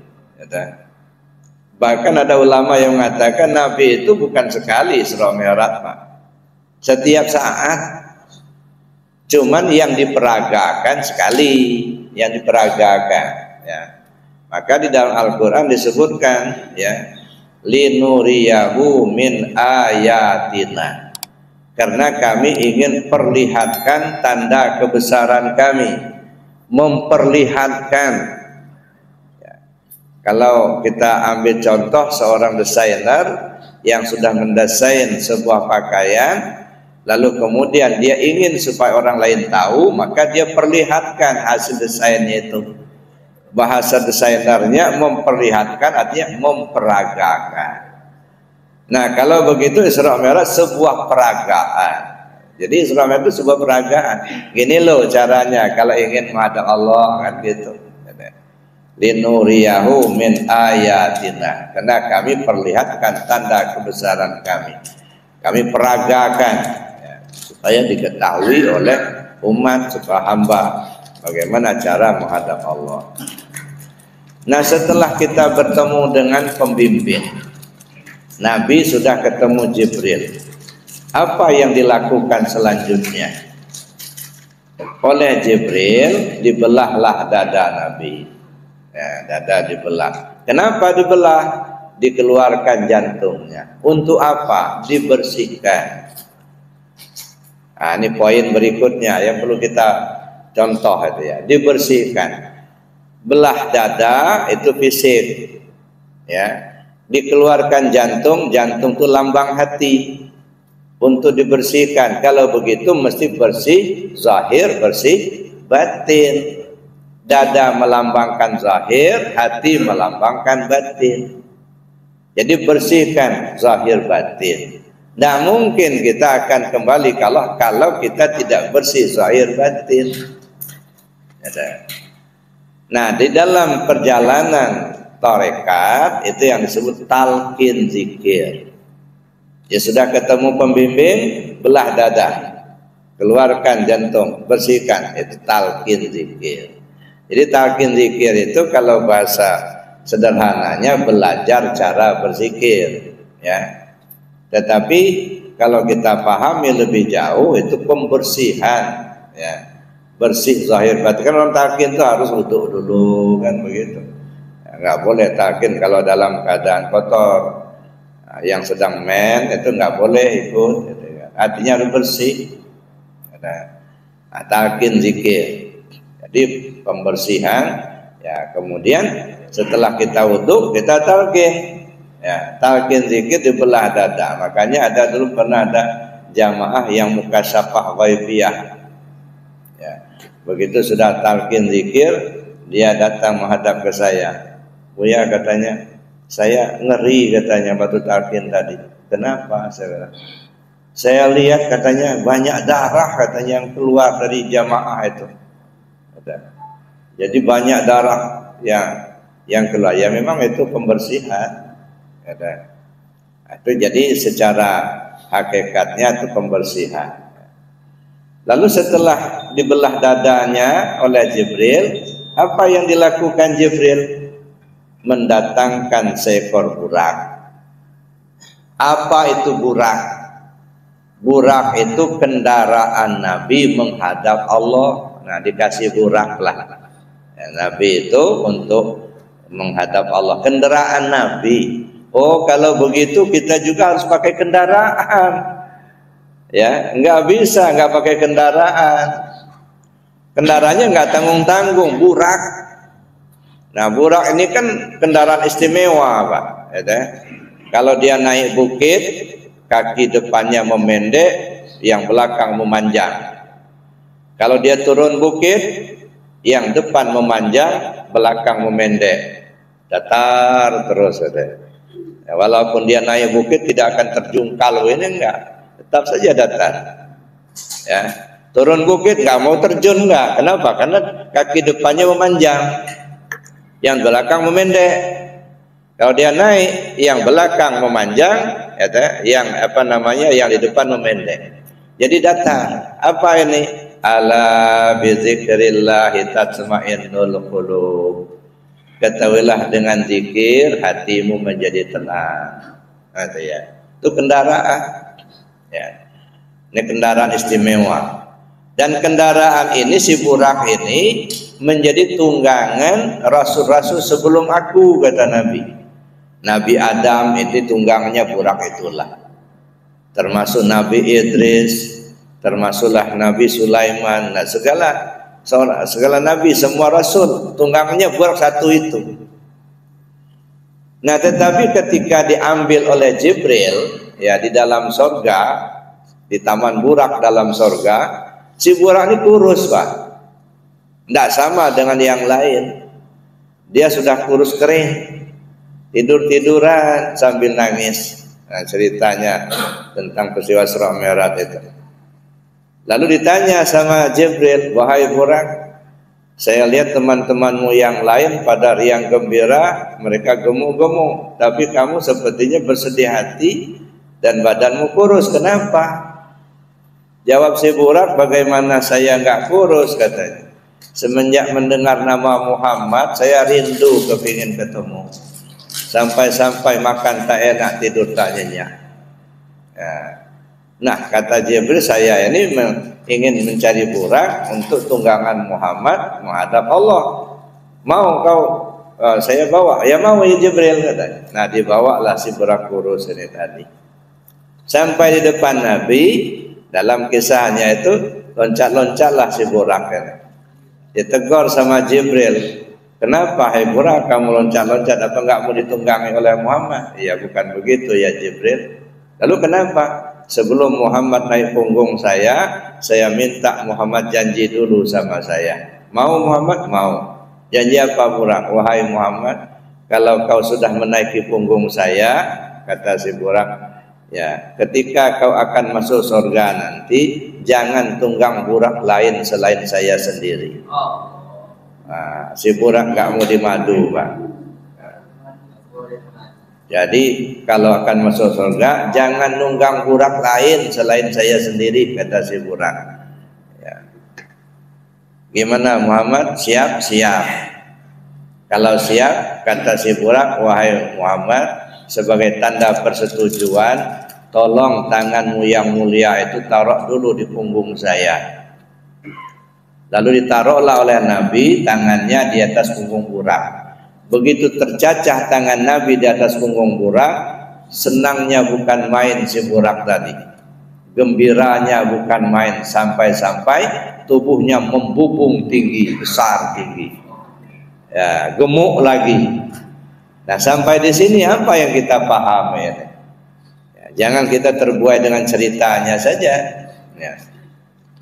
Bahkan ada ulama yang mengatakan Nabi itu bukan sekali Isra Mi'raj, Pak. Setiap saat. Cuman yang diperagakan sekali, yang diperagakan. Ya. Maka di dalam Al-Quran disebutkan, ya, linuriyahu min ayatina. Karena kami ingin perlihatkan tanda kebesaran kami, memperlihatkan. Ya. Kalau kita ambil contoh seorang desainer yang sudah mendesain sebuah pakaian, lalu kemudian dia ingin supaya orang lain tahu, maka dia perlihatkan hasil desainnya itu. Bahasa desainernya memperlihatkan, artinya memperagakan. Nah, kalau begitu Isra Mi'raj sebuah peragaan. Jadi Isra Mi'raj itu sebuah peragaan. Gini loh caranya kalau ingin menghadap Allah, kan gitu. Linuriyahu min ayatina. Karena kami perlihatkan tanda kebesaran kami. Kami peragakan, ya, supaya diketahui oleh umat, supaya hamba bagaimana cara menghadap Allah. Nah, setelah kita bertemu dengan pembimbing, Nabi sudah ketemu Jibril. Apa yang dilakukan selanjutnya? Oleh Jibril dibelahlah dada Nabi. Ya, dada dibelah. Kenapa dibelah? Dikeluarkan jantungnya. Untuk apa? Dibersihkan. Nah, ini poin berikutnya yang perlu kita contoh itu, ya. Dibersihkan. Belah dada itu fisik. Ya. Dikeluarkan jantung, jantung itu lambang hati. Untuk dibersihkan. Kalau begitu mesti bersih zahir, bersih batin. Dada melambangkan zahir, hati melambangkan batin. Jadi bersihkan zahir batin. Nah, mungkin kita akan kembali kalau kita tidak bersih zahir batin. Nah, di dalam perjalanan tarekat itu yang disebut talqin zikir. Ya, sudah ketemu pembimbing, belah dada, keluarkan jantung, bersihkan, itu talqin zikir. Jadi talqin zikir itu kalau bahasa sederhananya belajar cara berzikir, ya. Tetapi kalau kita pahami lebih jauh itu pembersihan, ya. Bersih zahir batin. Kan orang talqin itu harus wudu dulu, kan begitu. Ya, nggak boleh talqin kalau dalam keadaan kotor. Nah, yang sedang itu nggak boleh ikut, gitu, ya. Artinya harus bersih. Nah, talqin zikir. Jadi pembersihan, ya, kemudian setelah kita wudu kita talqin, ya, talqin zikir dibelah dada. Makanya ada dulu pernah ada jamaah yang mukasyafah ghaibiyah, ya, begitu sudah talqin zikir dia datang menghadap ke saya. Buya, katanya, saya ngeri, katanya, waktu talqin tadi. Kenapa? Saya lihat, katanya, banyak darah, katanya, yang keluar dari jamaah itu. Jadi banyak darah yang keluar. Ya memang itu pembersihan. Itu jadi secara hakikatnya itu pembersihan. Lalu setelah dibelah dadanya oleh Jibril, apa yang dilakukan Jibril? Mendatangkan seekor burak. Apa itu burak? Burak itu kendaraan Nabi menghadap Allah. Nah, dikasih burak lah. Ya, Nabi itu untuk menghadap Allah. Kendaraan Nabi. Oh, kalau begitu kita juga harus pakai kendaraan. Ya, nggak bisa nggak pakai kendaraan. Kendaraannya nggak tanggung-tanggung, burak. Nah, burak ini kan kendaraan istimewa, Pak. Kalau dia naik bukit, kaki depannya memendek, yang belakang memanjang. Kalau dia turun bukit, yang depan memanjang, belakang memendek. Datar terus, ya, walaupun dia naik bukit tidak akan terjungkal, ini enggak, tetap saja datar. Ya, turun bukit nggak mau terjun, enggak. Kenapa? Karena kaki depannya memanjang, yang belakang memendek. Kalau dia naik, yang belakang memanjang, yang yang di depan memendek. Jadi datar. Apa ini? Ala bizikrillahi tatma'innul qulub. Ketahuilah dengan zikir hatimu menjadi tenang. Itu kendaraan. Ya. Ini kendaraan istimewa. Dan kendaraan ini, si burak ini menjadi tunggangan rasul-rasul sebelum aku, kata Nabi. Nabi Adam itu tunggangnya burak itulah. Termasuk Nabi Idris, termasuklah Nabi Sulaiman. Nah, segala nabi, semua rasul tunggangnya burak satu itu. Nah, tetapi ketika diambil oleh Jibril, ya, di dalam surga, di taman burak dalam surga, si burak ini kurus, Pak. Tidak sama dengan yang lain. Dia sudah kurus kering, tidur-tiduran sambil nangis. Nah, ceritanya tentang peristiwa Isra Mi'raj itu. Lalu ditanya sama Jibril, wahai burak, saya lihat teman-temanmu yang lain pada riang gembira, mereka gemuk-gemuk, tapi kamu sepertinya bersedih hati dan badanmu kurus. Kenapa? Jawab si burak, bagaimana saya nggak kurus, katanya. Semenjak mendengar nama Muhammad, saya rindu kepingin ketemu. Sampai-sampai makan tak enak, tidur tak nyenyak. Ya. Nah, kata Jibril, saya ini ingin mencari burak untuk tunggangan Muhammad menghadap Allah. Mau kau saya bawa? Ya mau ya Jibril, katanya. Nah, dibawalah si burak kurus ini tadi. Sampai di depan Nabi, dalam kisahnya itu loncat-loncatlah si burak. Ditegur sama Jibril, kenapa hai burak kamu loncat-loncat, apa enggak mau ditunggangi oleh Muhammad? Ya bukan begitu ya Jibril. Lalu kenapa? Sebelum Muhammad naik punggung saya minta Muhammad janji dulu sama saya. Mau Muhammad? Mau. Janji apa burak? Wahai Muhammad, kalau kau sudah menaiki punggung saya, kata si burak, ya, ketika kau akan masuk surga nanti, jangan tunggang burak lain selain saya sendiri. Nah, si burak nggak mau dimadu, Pak. Jadi kalau akan masuk surga, jangan nunggang burak lain selain saya sendiri, kata si burak. Ya. Gimana Muhammad? Siap? Siap. Kalau siap, kata si burak, wahai Muhammad, sebagai tanda persetujuan, tolong tanganmu yang mulia itu taruh dulu di punggung saya. Lalu ditaruhlah oleh Nabi tangannya di atas punggung burak. Begitu tercacah tangan Nabi di atas punggung burak, senangnya bukan main si burak tadi. Gembiranya bukan main, sampai-sampai tubuhnya membubung tinggi, besar tinggi. Ya, gemuk lagi. Nah, sampai di sini apa yang kita pahami? Ya, jangan kita terbuai dengan ceritanya saja. Ya.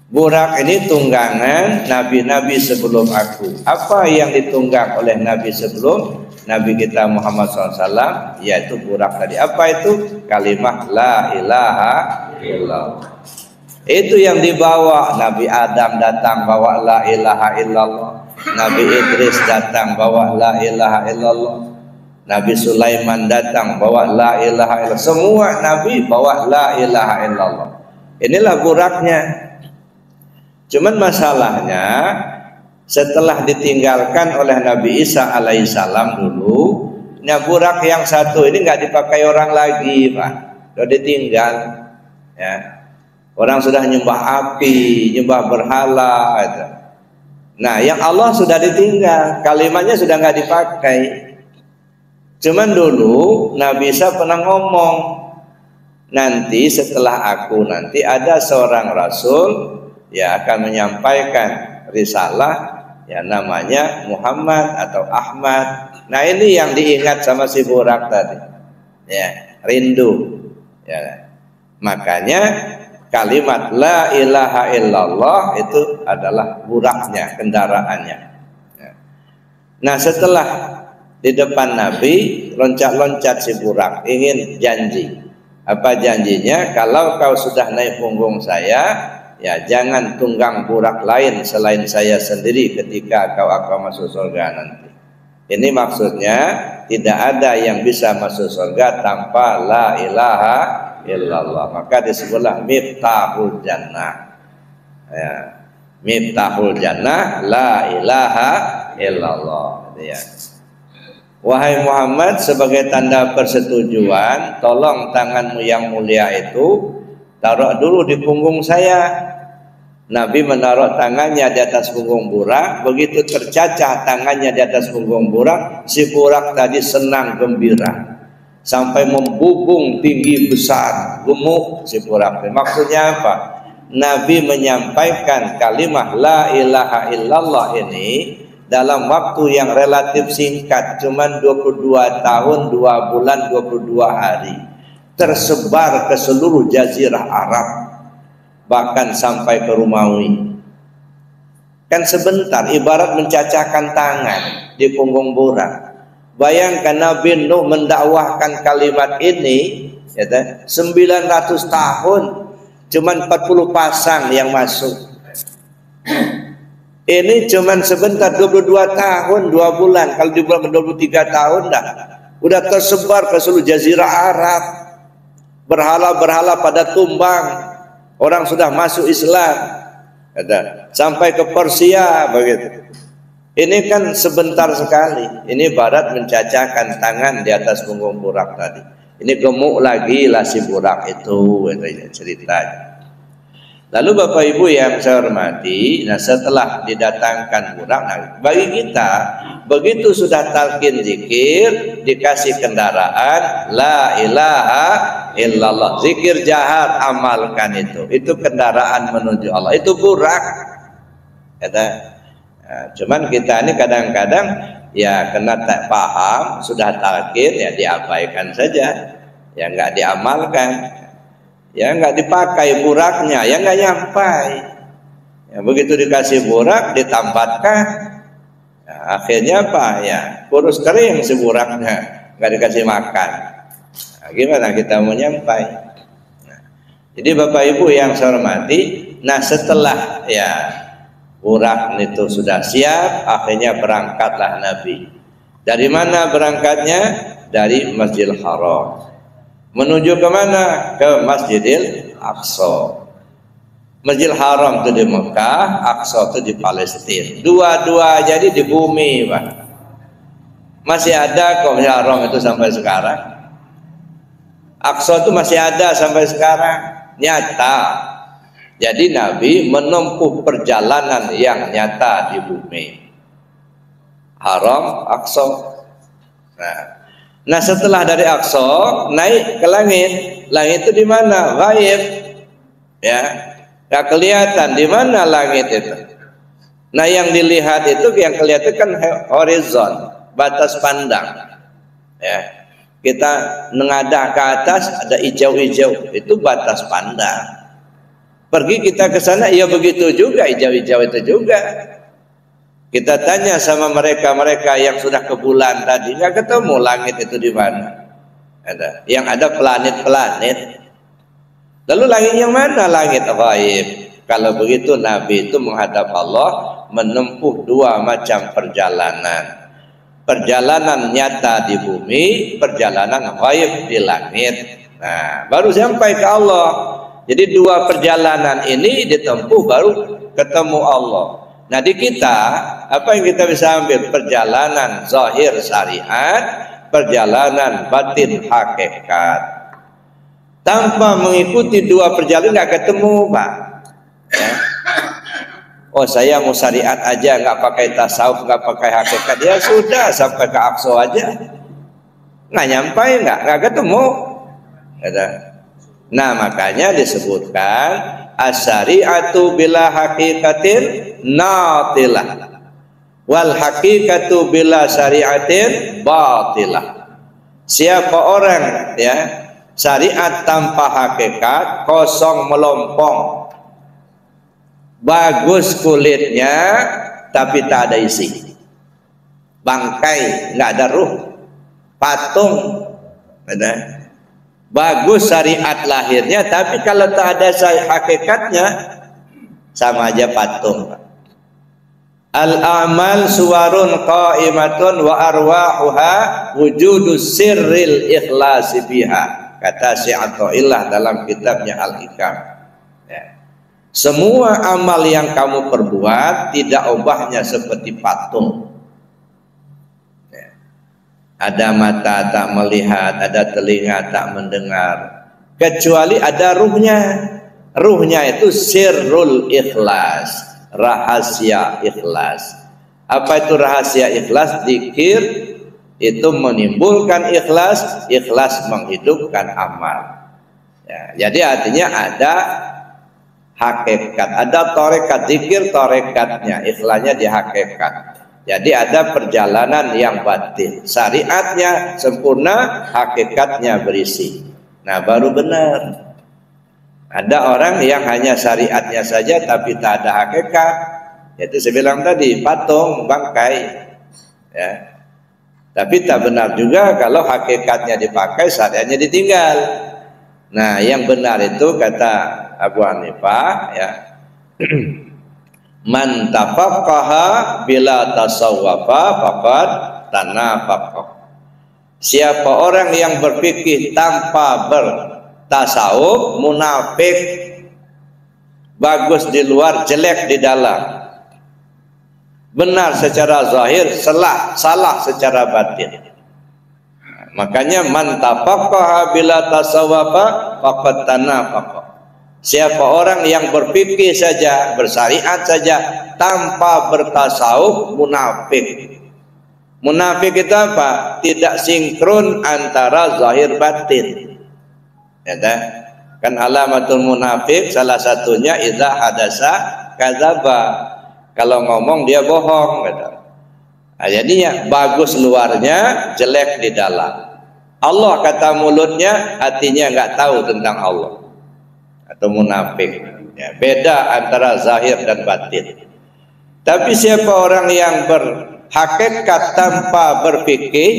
Burak ini tunggangan nabi-nabi sebelum aku. Apa yang ditunggang oleh nabi sebelum Nabi kita Muhammad SAW, yaitu burak tadi. Apa itu? Kalimat la ilaha illallah. Itu yang dibawa. Nabi Adam datang bawa la ilaha illallah. Nabi Idris datang bawa la ilaha illallah. Nabi Sulaiman datang bawa la ilaha illallah. Semua nabi bawa la ilaha illallah. Inilah buraknya. Cuman masalahnya setelah ditinggalkan oleh Nabi Isa alaihissalam dulu, burak yang satu ini nggak dipakai orang lagi, Pak. Sudah ditinggal. Ya. Orang sudah nyembah api, nyembah berhala. Gitu. Nah, yang Allah sudah ditinggal, kalimatnya sudah nggak dipakai. Cuman dulu Nabi Isa pernah ngomong, nanti setelah aku nanti ada seorang rasul ya akan menyampaikan risalah, ya namanya Muhammad atau Ahmad. Nah ini yang diingat sama si burak tadi, ya rindu. Ya. Makanya kalimat la ilaha illallah itu adalah buraknya, kendaraannya. Ya. Nah setelah di depan Nabi loncat-loncat si burak, ingin janji. Apa janjinya? Kalau kau sudah naik punggung saya, ya jangan tunggang burak lain selain saya sendiri ketika kau akan masuk surga nanti. Ini maksudnya tidak ada yang bisa masuk surga tanpa la ilaha illallah. Maka disebutlah miftahul jannah. Ya. Miftahul jannah la ilaha illallah. Ya. Wahai Muhammad, sebagai tanda persetujuan, tolong tanganmu yang mulia itu taruh dulu di punggung saya. Nabi menaruh tangannya di atas punggung burak. Begitu tercacah tangannya di atas punggung burak, si burak tadi senang gembira sampai membubung tinggi besar, gemuk si burak. Maksudnya apa? Nabi menyampaikan kalimat la ilaha illallah ini dalam waktu yang relatif singkat, cuman 22 tahun 2 bulan 22 hari, tersebar ke seluruh jazirah Arab, bahkan sampai ke Romawi. Kan sebentar, ibarat mencacahkan tangan di punggung burak. Bayangkan Nabi Nuh mendakwahkan kalimat ini, ya, 900 tahun, cuman 40 pasang yang masuk. Ini cuman sebentar, 22 tahun 2 bulan. Kalau dibuat 23 tahun dah udah tersebar ke seluruh jazirah Arab. Berhala-berhala pada tumbang. Orang sudah masuk Islam. Sampai ke Persia begitu. Ini kan sebentar sekali. Ini barat mencacahkan tangan di atas punggung burak tadi. Ini gemuk lagi lah si burak itu, ceritanya. Lalu Bapak Ibu yang saya hormati, nah setelah didatangkan burak, nah bagi kita begitu sudah talqin zikir, dikasih kendaraan la ilaha illallah, zikir jahar, amalkan itu kendaraan menuju Allah, itu burak. Nah, cuman kita ini kadang-kadang ya kena tak paham, sudah talqin ya diabaikan saja, ya nggak diamalkan. Ya nggak dipakai buraknya, ya nggak nyampai. Ya, begitu dikasih burak, ditambatkan, ya, akhirnya apa? Ya kurus kering si buraknya, nggak dikasih makan. Nah, gimana kita mau nyampai? Nah, jadi Bapak Ibu yang saya hormati, nah setelah ya burak itu sudah siap, akhirnya berangkatlah Nabi. Dari mana berangkatnya? Dari Masjidil Haram. Menuju ke mana? Ke Masjidil Aqsa. Masjidil Haram itu di Mekah, Aqsa itu di Palestina. Dua-dua jadi di bumi, Pak. Masih ada kok Masjidil Haram itu sampai sekarang. Aqsa itu masih ada sampai sekarang. Nyata. Jadi Nabi menempuh perjalanan yang nyata di bumi. Haram, Aqsa. Nah setelah dari Aqsa naik ke langit. Langit itu di mana? Ghaib. Ya, nggak kelihatan di mana langit itu. Nah yang dilihat itu, yang kelihatan kan horizon, batas pandang. Ya, kita mengadah ke atas ada hijau-hijau, itu batas pandang. Pergi kita ke sana, ya begitu juga, hijau-hijau itu juga. Kita tanya sama mereka yang sudah ke bulan tadi, nggak ketemu langit itu di mana. Yang ada planet-planet. Lalu langit yang mana? Langit ghaib. Kalau begitu Nabi itu menghadap Allah menempuh 2 macam perjalanan. Perjalanan nyata di bumi, perjalanan ghaib di langit. Nah, baru sampai ke Allah. Jadi 2 perjalanan ini ditempuh baru ketemu Allah. Nah di kita, apa yang kita bisa ambil? Perjalanan zahir syariat, perjalanan batin hakikat. Tanpa mengikuti 2 perjalanan nggak ketemu, Pak. Ya. Oh saya mau syariat aja, nggak pakai tasawuf, nggak pakai hakikat, ya sudah sampai ke Aqsa aja, nggak nyampai, nggak ketemu. Nah makanya disebutkan asyariatu bila hakikatin natilah wal haqiqatu bila syari'atin batilah. Siapa orang ya syariat tanpa hakikat kosong melompong, bagus kulitnya tapi tak ada isi, bangkai nggak ada ruh, patung ada. Bagus syariat lahirnya tapi kalau tak ada hakikatnya sama aja patung. Al-amal suwarun qaimatun wa arwahuha wujudus sirril ikhlasi biha, kata Syekh Athaillah dalam kitabnya Al-Hikam ya. Semua amal yang kamu perbuat tidak ubahnya seperti patung ya. Ada mata tak melihat, ada telinga tak mendengar, kecuali ada ruhnya. Ruhnya itu sirrul ikhlas, rahasia ikhlas. Apa itu rahasia ikhlas? Zikir itu menimbulkan ikhlas, ikhlas menghidupkan amal ya. Jadi artinya ada hakikat, ada tarekat, zikir tarekatnya, ikhlasnya di hakikat. Jadi ada perjalanan yang batin, syariatnya sempurna, hakikatnya berisi. Nah baru benar. Ada orang yang hanya syariatnya saja tapi tak ada hakikat. Itu saya bilang tadi, patung, bangkai ya. Tapi tak benar juga kalau hakikatnya dipakai, syariatnya ditinggal. Nah yang benar itu kata Abu Hanifah ya, man tafaqqaha bila tasawwafa faqad tanafaqqa. Siapa orang yang berfikih tanpa bertasawuf, munafik, bagus di luar, jelek di dalam, benar secara zahir, salah secara batin. Makanya man tafaqqaha bila tasawwafa faqad tanafaqqa. Siapa orang yang berfikih saja, bersyariat saja tanpa bertasawuf, munafik. Munafik itu apa? Tidak sinkron antara zahir batin. Ya kan alamatul munafik salah satunya idza hadasa kadzaba. Kalau ngomong dia bohong gitu. Nah, jadinya bagus luarnya, jelek di dalam. Allah kata mulutnya, hatinya nggak tahu tentang Allah. Atau munafik ya, beda antara zahir dan batin. Tapi siapa orang yang berhakikat tanpa berfikih,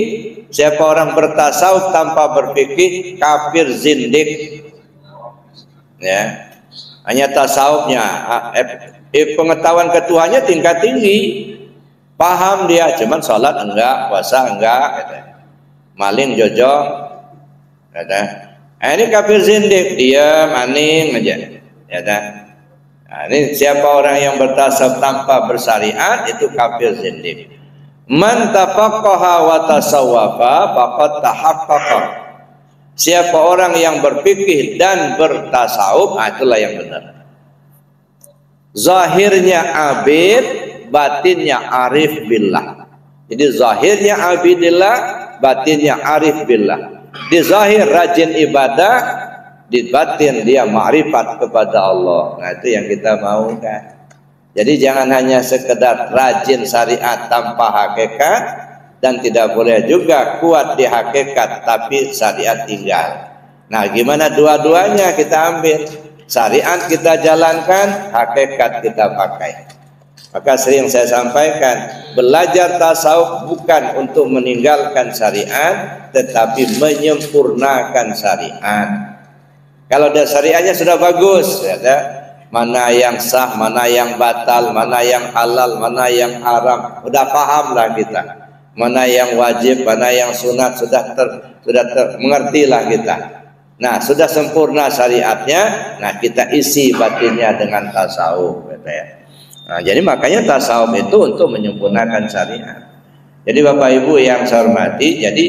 siapa orang bertasawuf tanpa berfikih, kafir zindik ya. Hanya tasawufnya, pengetahuan ketuhannya tingkat tinggi, paham dia, cuman sholat enggak, puasa enggak gitu. Maling jojong gitu. Ini kafir zindik, diam maning aja ya dah. Nah, ini siapa orang yang bertasawuf tanpa bersyariat, itu kafir zindik. Man tafaqqaha wa tasawwafa faqad tahaqqaqa. Siapa orang yang berfikih dan bertasawuf, itulah yang benar. Zahirnya abid, batinnya arif billah. Jadi zahirnya abidillah, batinnya arif billah. Di zahir rajin ibadah, di batin dia ma'rifat kepada Allah. Nah itu yang kita mau kan. Jadi jangan hanya sekedar rajin syariat tanpa hakikat, dan tidak boleh juga kuat di hakikat tapi syariat tinggal. Nah gimana dua-duanya kita ambil? Syariat kita jalankan, hakikat kita pakai. Maka sering saya sampaikan, belajar tasawuf bukan untuk meninggalkan syariat, tetapi menyempurnakan syariat. Kalau ada syariatnya sudah bagus, ya, mana yang sah, mana yang batal, mana yang halal, mana yang haram, sudah pahamlah kita. Mana yang wajib, mana yang sunat, sudah mengertilah kita. Nah, sudah sempurna syariatnya, nah kita isi batinnya dengan tasawuf, gitu ya. Nah, jadi makanya tasawuf itu untuk menyempurnakan syariat. Jadi Bapak Ibu yang saya hormati, jadi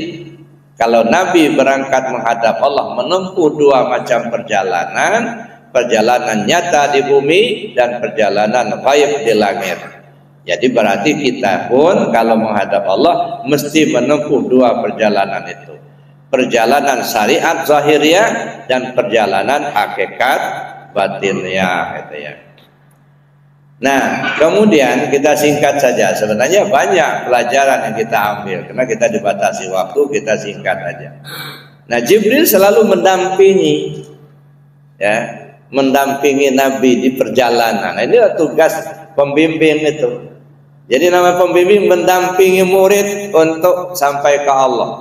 kalau Nabi berangkat menghadap Allah menempuh dua macam perjalanan, perjalanan nyata di bumi dan perjalanan ghaib di langit. Jadi berarti kita pun kalau menghadap Allah mesti menempuh dua perjalanan itu. Perjalanan syariat zahiriyah dan perjalanan hakikat batiniyah, gitu ya. Nah, kemudian kita singkat saja. Sebenarnya banyak pelajaran yang kita ambil karena kita dibatasi waktu, kita singkat aja. Nah, Jibril selalu mendampingi, ya, mendampingi Nabi di perjalanan. Nah, inilah tugas pembimbing itu. Jadi nama pembimbing mendampingi murid untuk sampai ke Allah.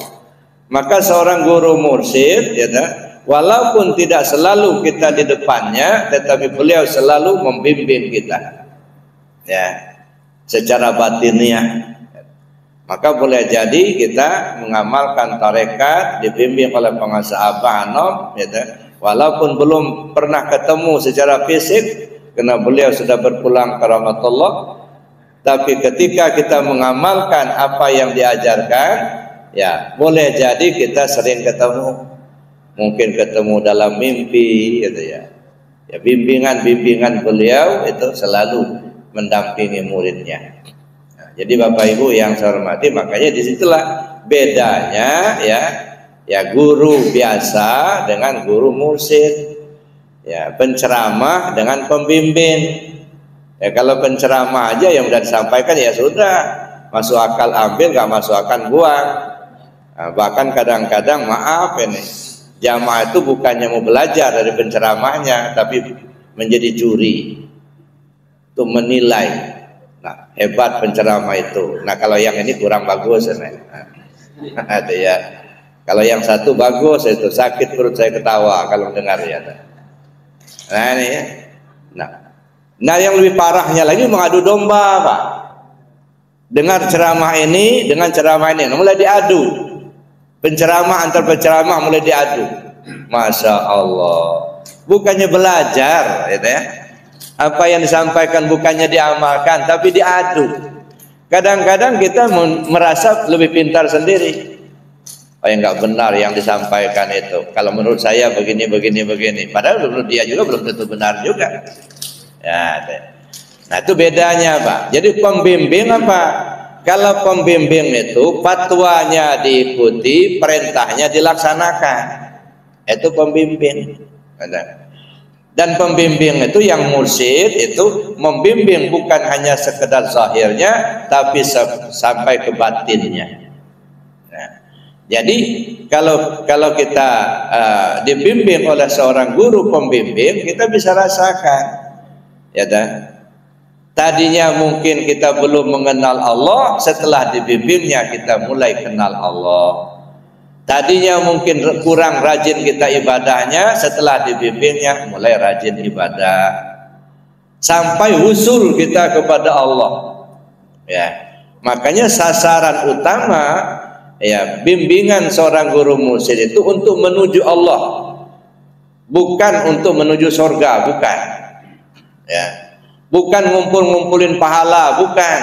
Maka seorang guru mursyid, ya, walaupun tidak selalu kita di depannya, tetapi beliau selalu membimbing kita. Ya, secara batiniah. Maka boleh jadi kita mengamalkan tarekat dibimbing oleh penguasa Abah Anom, gitu. Walaupun belum pernah ketemu secara fisik karena beliau sudah berpulang ke rahmatullah, tapi ketika kita mengamalkan apa yang diajarkan, ya boleh jadi kita sering ketemu, mungkin ketemu dalam mimpi, gitu ya. Ya, bimbingan beliau itu selalu mendampingi muridnya. Nah, jadi Bapak Ibu yang saya hormati, makanya disitulah bedanya, ya guru biasa dengan guru mursyid, ya penceramah dengan pembimbing. Ya kalau penceramah aja yang sudah disampaikan ya sudah, masuk akal ambil, nggak masuk akal buang. Nah, bahkan kadang-kadang maaf ini, jamaah itu bukannya mau belajar dari penceramahnya, tapi menjadi juri. Itu menilai. Nah, hebat penceramah itu. Nah, kalau yang ini kurang bagus, ada ya. Kalau yang satu bagus, itu sakit perut saya ketawa kalau dengar ya. Nah ini ya. Nah yang lebih parahnya lagi mengadu domba, Pak. Dengar ceramah ini dengan ceramah ini, mulai diadu. Penceramah antar penceramah mulai diadu. Masya Allah. Bukannya belajar, gitu ya. Apa yang disampaikan bukannya diamalkan, tapi diadu. Kadang-kadang kita merasa lebih pintar sendiri. Oh yang nggak benar yang disampaikan itu. Kalau menurut saya begini. Padahal menurut dia juga belum tentu benar juga. Ya, nah itu bedanya Pak. Jadi pembimbing apa? Kalau pembimbing itu fatwanya diikuti, perintahnya dilaksanakan. Itu pembimbing. Dan pembimbing itu yang mursyid itu membimbing bukan hanya sekedar zahirnya, tapi sampai ke batinnya. Nah, jadi kalau kita dibimbing oleh seorang guru pembimbing, kita bisa rasakan, ya kan? Tadinya mungkin kita belum mengenal Allah, setelah dibimbingnya kita mulai kenal Allah. Tadinya mungkin kurang rajin kita ibadahnya, setelah dibimbingnya mulai rajin ibadah. Sampai usul kita kepada Allah. Ya. Makanya sasaran utama ya bimbingan seorang guru mursyid itu untuk menuju Allah. Bukan untuk menuju surga, bukan. Ya. Bukan ngumpul-ngumpulin pahala, bukan.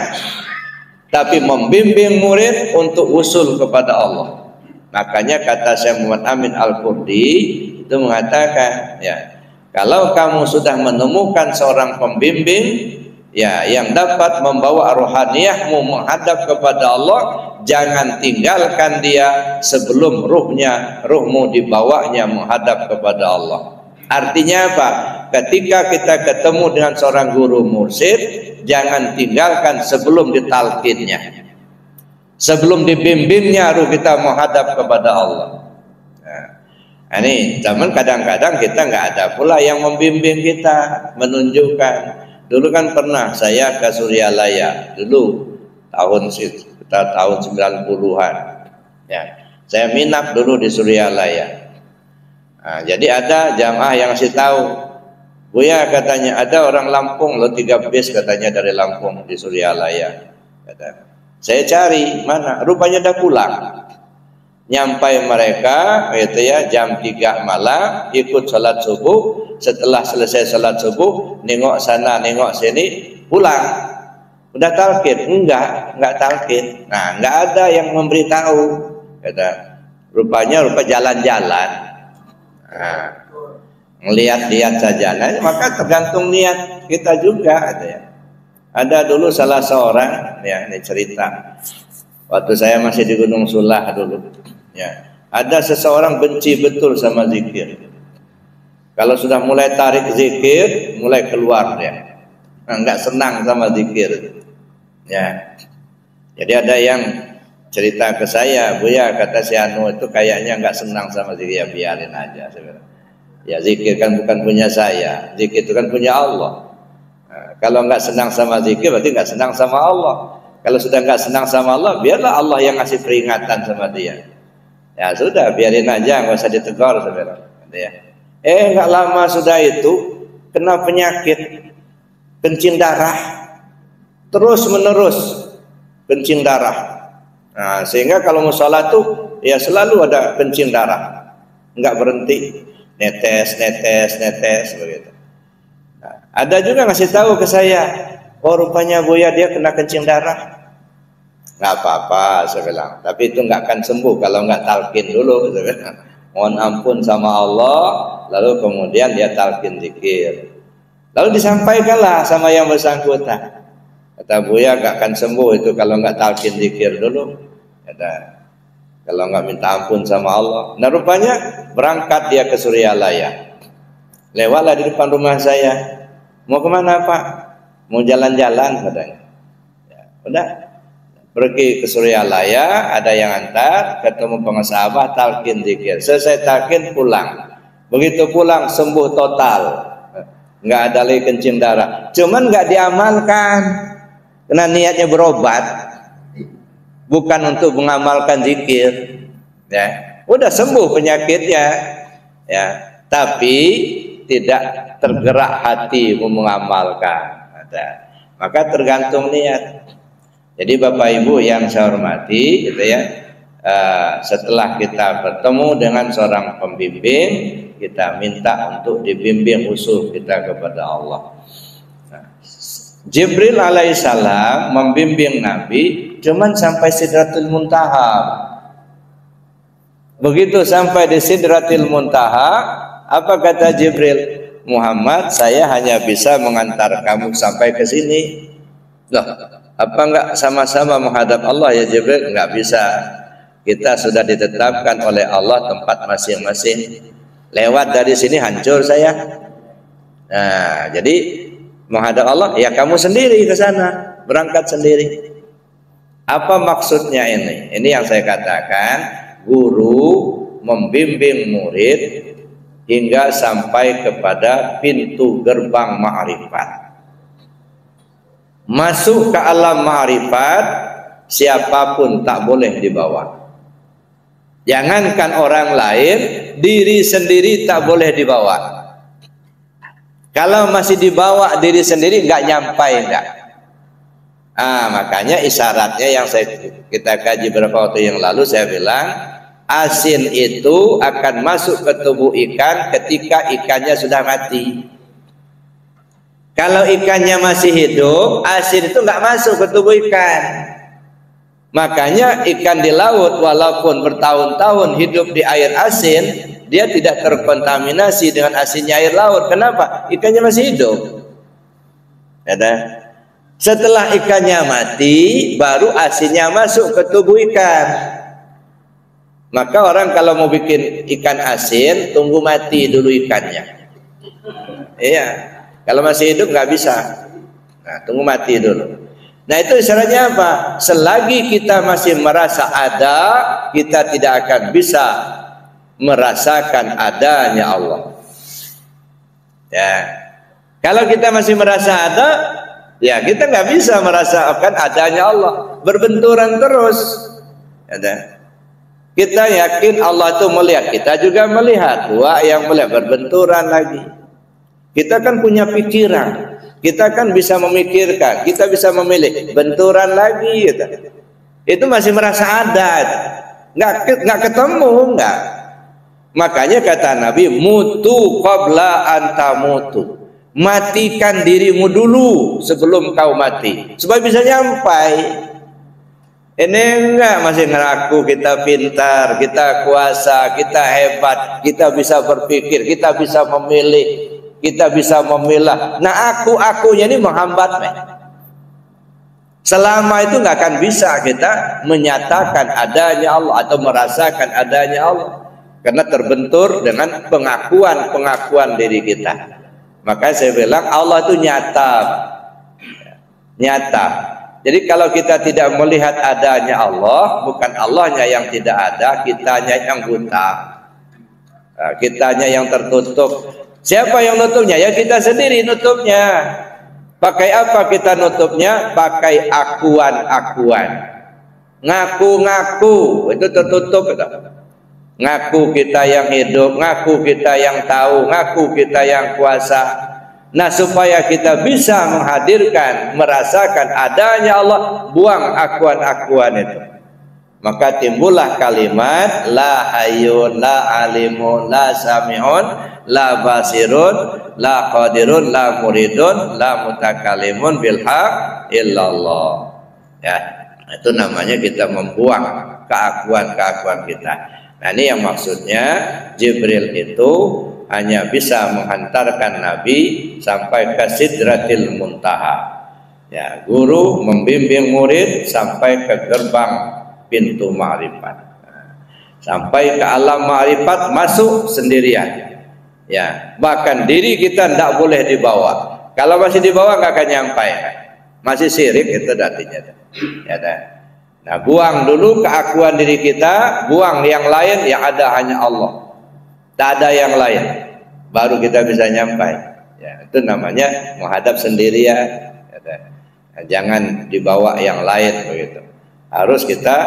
Tapi membimbing murid untuk usul kepada Allah. Makanya kata Syekh Muhammad Amin Al-Qurdi itu mengatakan, ya, kalau kamu sudah menemukan seorang pembimbing ya yang dapat membawa rohaniyahmu menghadap kepada Allah, jangan tinggalkan dia sebelum ruhmu dibawanya menghadap kepada Allah. Artinya apa? Ketika kita ketemu dengan seorang guru mursyid, jangan tinggalkan sebelum ditalkinnya. Sebelum dibimbingnya ruh kita menghadap kepada Allah. Nah, ini zaman kadang-kadang kita nggak ada pula yang membimbing kita, menunjukkan. Dulu kan pernah saya ke Suryalaya, dulu tahun 90-an. Ya, saya minat dulu di Suryalaya. Nah, jadi ada jamaah yang ngasih tahu, Buya katanya ada orang Lampung loh 3 bis katanya dari Lampung di Suryalaya. Kata. Saya cari mana, rupanya udah pulang. Nyampai mereka, gitu ya, jam 3 malam, ikut sholat subuh. Setelah selesai sholat subuh, nengok sana, nengok sini, pulang. Udah talqin? Enggak talqin. Nah, enggak ada yang memberitahu. Kata, rupanya jalan-jalan. Nah, ngelihat-lihat saja. Nah, maka tergantung niat kita juga, gitu ya. Ada dulu salah seorang, ya ini cerita. Waktu saya masih di Gunung Sulah dulu, ya ada seseorang benci betul sama zikir. Kalau sudah mulai tarik zikir, mulai keluar dia. nggak senang sama zikir. Ya. Jadi ada yang cerita ke saya, Buya, kata si Anu itu kayaknya nggak senang sama zikir. Ya biarin aja sebenarnya. Ya zikir kan bukan punya saya, zikir itu kan punya Allah. Nah, kalau nggak senang sama zikir berarti nggak senang sama Allah. Kalau sudah nggak senang sama Allah, biarlah Allah yang ngasih peringatan sama dia. Ya sudah, biarin aja, nggak usah ditegur sebenarnya. Ya. Nggak lama sudah itu kena penyakit kencing darah, terus menerus kencing darah. Nah, sehingga kalau mau sholat tuh ya selalu ada kencing darah, nggak berhenti, netes begitu. Nah, ada juga ngasih tahu ke saya, oh rupanya Buya dia kena kencing darah. Nggak apa-apa saya bilang, tapi itu nggak akan sembuh kalau nggak talqin dulu. Saya bilang, mohon ampun sama Allah, lalu kemudian dia talqin zikir, lalu disampaikanlah sama yang bersangkutan. Kata Buya gak akan sembuh itu kalau nggak talqin zikir dulu. Kata, kalau nggak minta ampun sama Allah. Nah rupanya berangkat dia ke Suryalaya. Lewatlah di depan rumah saya. Mau kemana Pak? Mau jalan-jalan katanya. Ya, udah pergi ke Suryalaya, ada yang antar, ketemu pengusaha, talqin zikir. Selesai talqin pulang. Begitu pulang sembuh total. Nggak ada lagi kencing darah. Cuman nggak diamalkan. Karena niatnya berobat, bukan untuk mengamalkan zikir, ya. Udah sembuh penyakitnya, ya. Tapi tidak tergerak hati mengamalkan. Maka tergantung niat. Jadi Bapak Ibu yang saya hormati, gitu ya. Setelah kita bertemu dengan seorang pembimbing, kita minta untuk dibimbing usul kita kepada Allah. Jibril alaihissalam membimbing Nabi cuman sampai Sidratul Muntaha. Begitu sampai di Sidratul Muntaha, apa kata Jibril? Muhammad, saya hanya bisa mengantar kamu sampai ke sini. Loh, apa enggak sama-sama menghadap Allah ya Jibril? Enggak bisa. Kita sudah ditetapkan oleh Allah tempat masing-masing. Lewat dari sini hancur saya. Nah, jadi menghadap Allah, ya kamu sendiri ke sana, berangkat sendiri. Apa maksudnya ini? Ini yang saya katakan, guru membimbing murid hingga sampai kepada pintu gerbang ma'rifat. Masuk ke alam ma'rifat, siapapun tak boleh dibawa. Jangankan orang lain, diri sendiri tak boleh dibawa. Kalau masih dibawa diri sendiri nggak nyampai enggak. Makanya isyaratnya yang kita kaji beberapa waktu yang lalu saya bilang asin itu akan masuk ke tubuh ikan ketika ikannya sudah mati. Kalau ikannya masih hidup, asin itu nggak masuk ke tubuh ikan. Makanya ikan di laut walaupun bertahun-tahun hidup di air asin, dia tidak terkontaminasi dengan asinnya air laut. Kenapa? Ikannya masih hidup. Setelah ikannya mati, baru asinnya masuk ke tubuh ikan. Maka orang kalau mau bikin ikan asin, tunggu mati dulu ikannya. Iya. Kalau masih hidup nggak bisa. Nah, tunggu mati dulu. Nah itu isyaratnya apa? Selagi kita masih merasa ada, kita tidak akan bisa merasakan adanya Allah. Ya, kalau kita masih merasa ada, ya kita nggak bisa merasakan adanya Allah. Berbenturan terus. Ya, kita yakin Allah itu melihat, kita juga melihat. Dua yang melihat berbenturan lagi. Kita kan punya pikiran, kita kan bisa memikirkan, kita bisa memilih. Benturan lagi, gitu. Itu masih merasa ada, nggak ketemu, nggak. Makanya kata Nabi, mutu qabla antamutu. Matikan dirimu dulu sebelum kau mati, supaya bisa nyampai. Ini enggak masih ngeraku kita pintar, kita kuasa, kita hebat, kita bisa berpikir, kita bisa memilih, kita bisa memilah. Nah aku-akunya ini menghambat. Selama itu nggak akan bisa kita menyatakan adanya Allah atau merasakan adanya Allah, karena terbentur dengan pengakuan diri kita. Maka saya bilang Allah itu nyata, nyata. Jadi kalau kita tidak melihat adanya Allah, bukan Allahnya yang tidak ada, kitanya yang buta, kitanya yang tertutup. Siapa yang nutupnya? Ya kita sendiri nutupnya. Pakai apa kita nutupnya? Pakai akuan-akuan, ngaku-ngaku, itu tertutup. Ngaku kita yang hidup, ngaku kita yang tahu, ngaku kita yang kuasa. Nah, supaya kita bisa menghadirkan, merasakan adanya Allah, buang akuan-akuan itu. Maka timbullah kalimat la hayyun, la alimun, la sami'un, la basirun, la qadirun, la muridun, la mutakalimun bil haq illallah. Ya, itu namanya kita membuang keakuan-keakuan kita. Nah, ini yang maksudnya Jibril itu hanya bisa menghantarkan Nabi sampai ke Sidratil Muntaha. Ya, guru membimbing murid sampai ke gerbang pintu ma'rifat. Sampai ke alam ma'rifat masuk sendirian. Ya, bahkan diri kita tidak boleh dibawa. Kalau masih dibawa nggak akan nyampai. Masih syirik itu artinya. Ya, nah, buang dulu keakuan diri kita, buang yang lain, yang ada hanya Allah. Tak ada yang lain, baru kita bisa nyampai. Ya, itu namanya menghadap sendirian. Ya, jangan dibawa yang lain begitu. Harus kita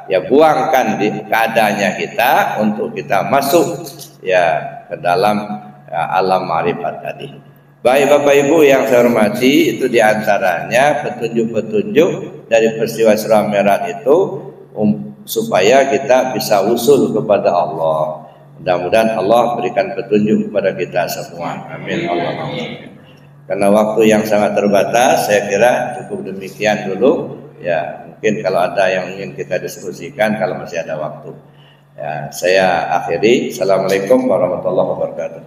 ya buangkan di keadaannya kita untuk kita masuk ya ke dalam ya, alam ma'rifat tadi. Baik Bapak Ibu yang saya hormati, itu diantaranya petunjuk-petunjuk dari peristiwa Isra Mi'raj itu supaya kita bisa usul kepada Allah. Mudah-mudahan Allah berikan petunjuk kepada kita semua. Amin Allahumma. Karena waktu yang sangat terbatas, saya kira cukup demikian dulu. Ya, mungkin kalau ada yang ingin kita diskusikan, kalau masih ada waktu. Ya, saya akhiri. Assalamualaikum warahmatullahi wabarakatuh.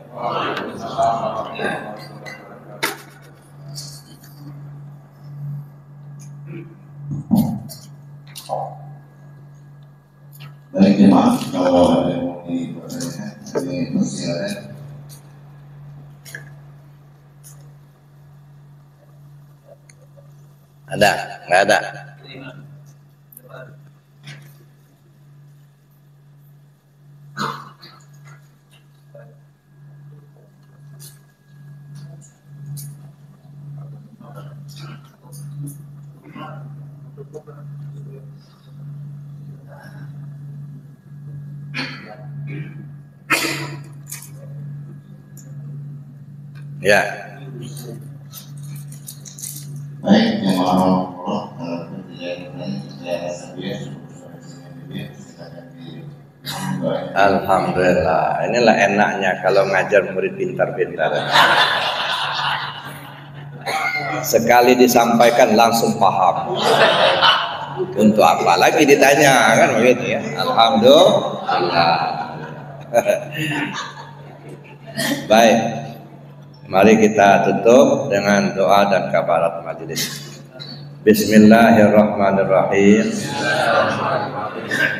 Baik jemaah, kalau ada yang mau dipertanyakan, ini persilakan. Ada? Nggak ada? Ya. Baik, jemaah Allah, Alhamdulillah. Inilah enaknya kalau ngajar murid pintar-pintar. Sekali disampaikan langsung paham. Untuk apa lagi ditanya, kan begitu ya. Alhamdulillah. Baik. Mari kita tutup dengan doa dan kafarat majelis. Bismillahirrahmanirrahim.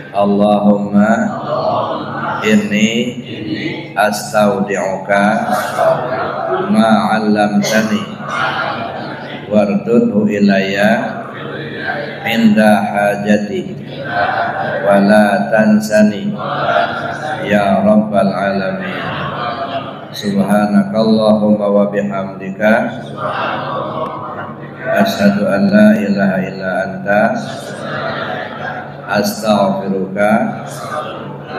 Allahumma inni astaudi'uka ma 'allamtani wardudhu ilayya inda hajati wa la tansani ya rabbal alamin. Subhanakallahumma wa bihamdika asyhadu an la ilaha illa anta astaghfiruka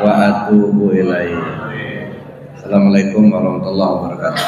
wa atubu ilaik. Assalamualaikum warahmatullahi wabarakatuh.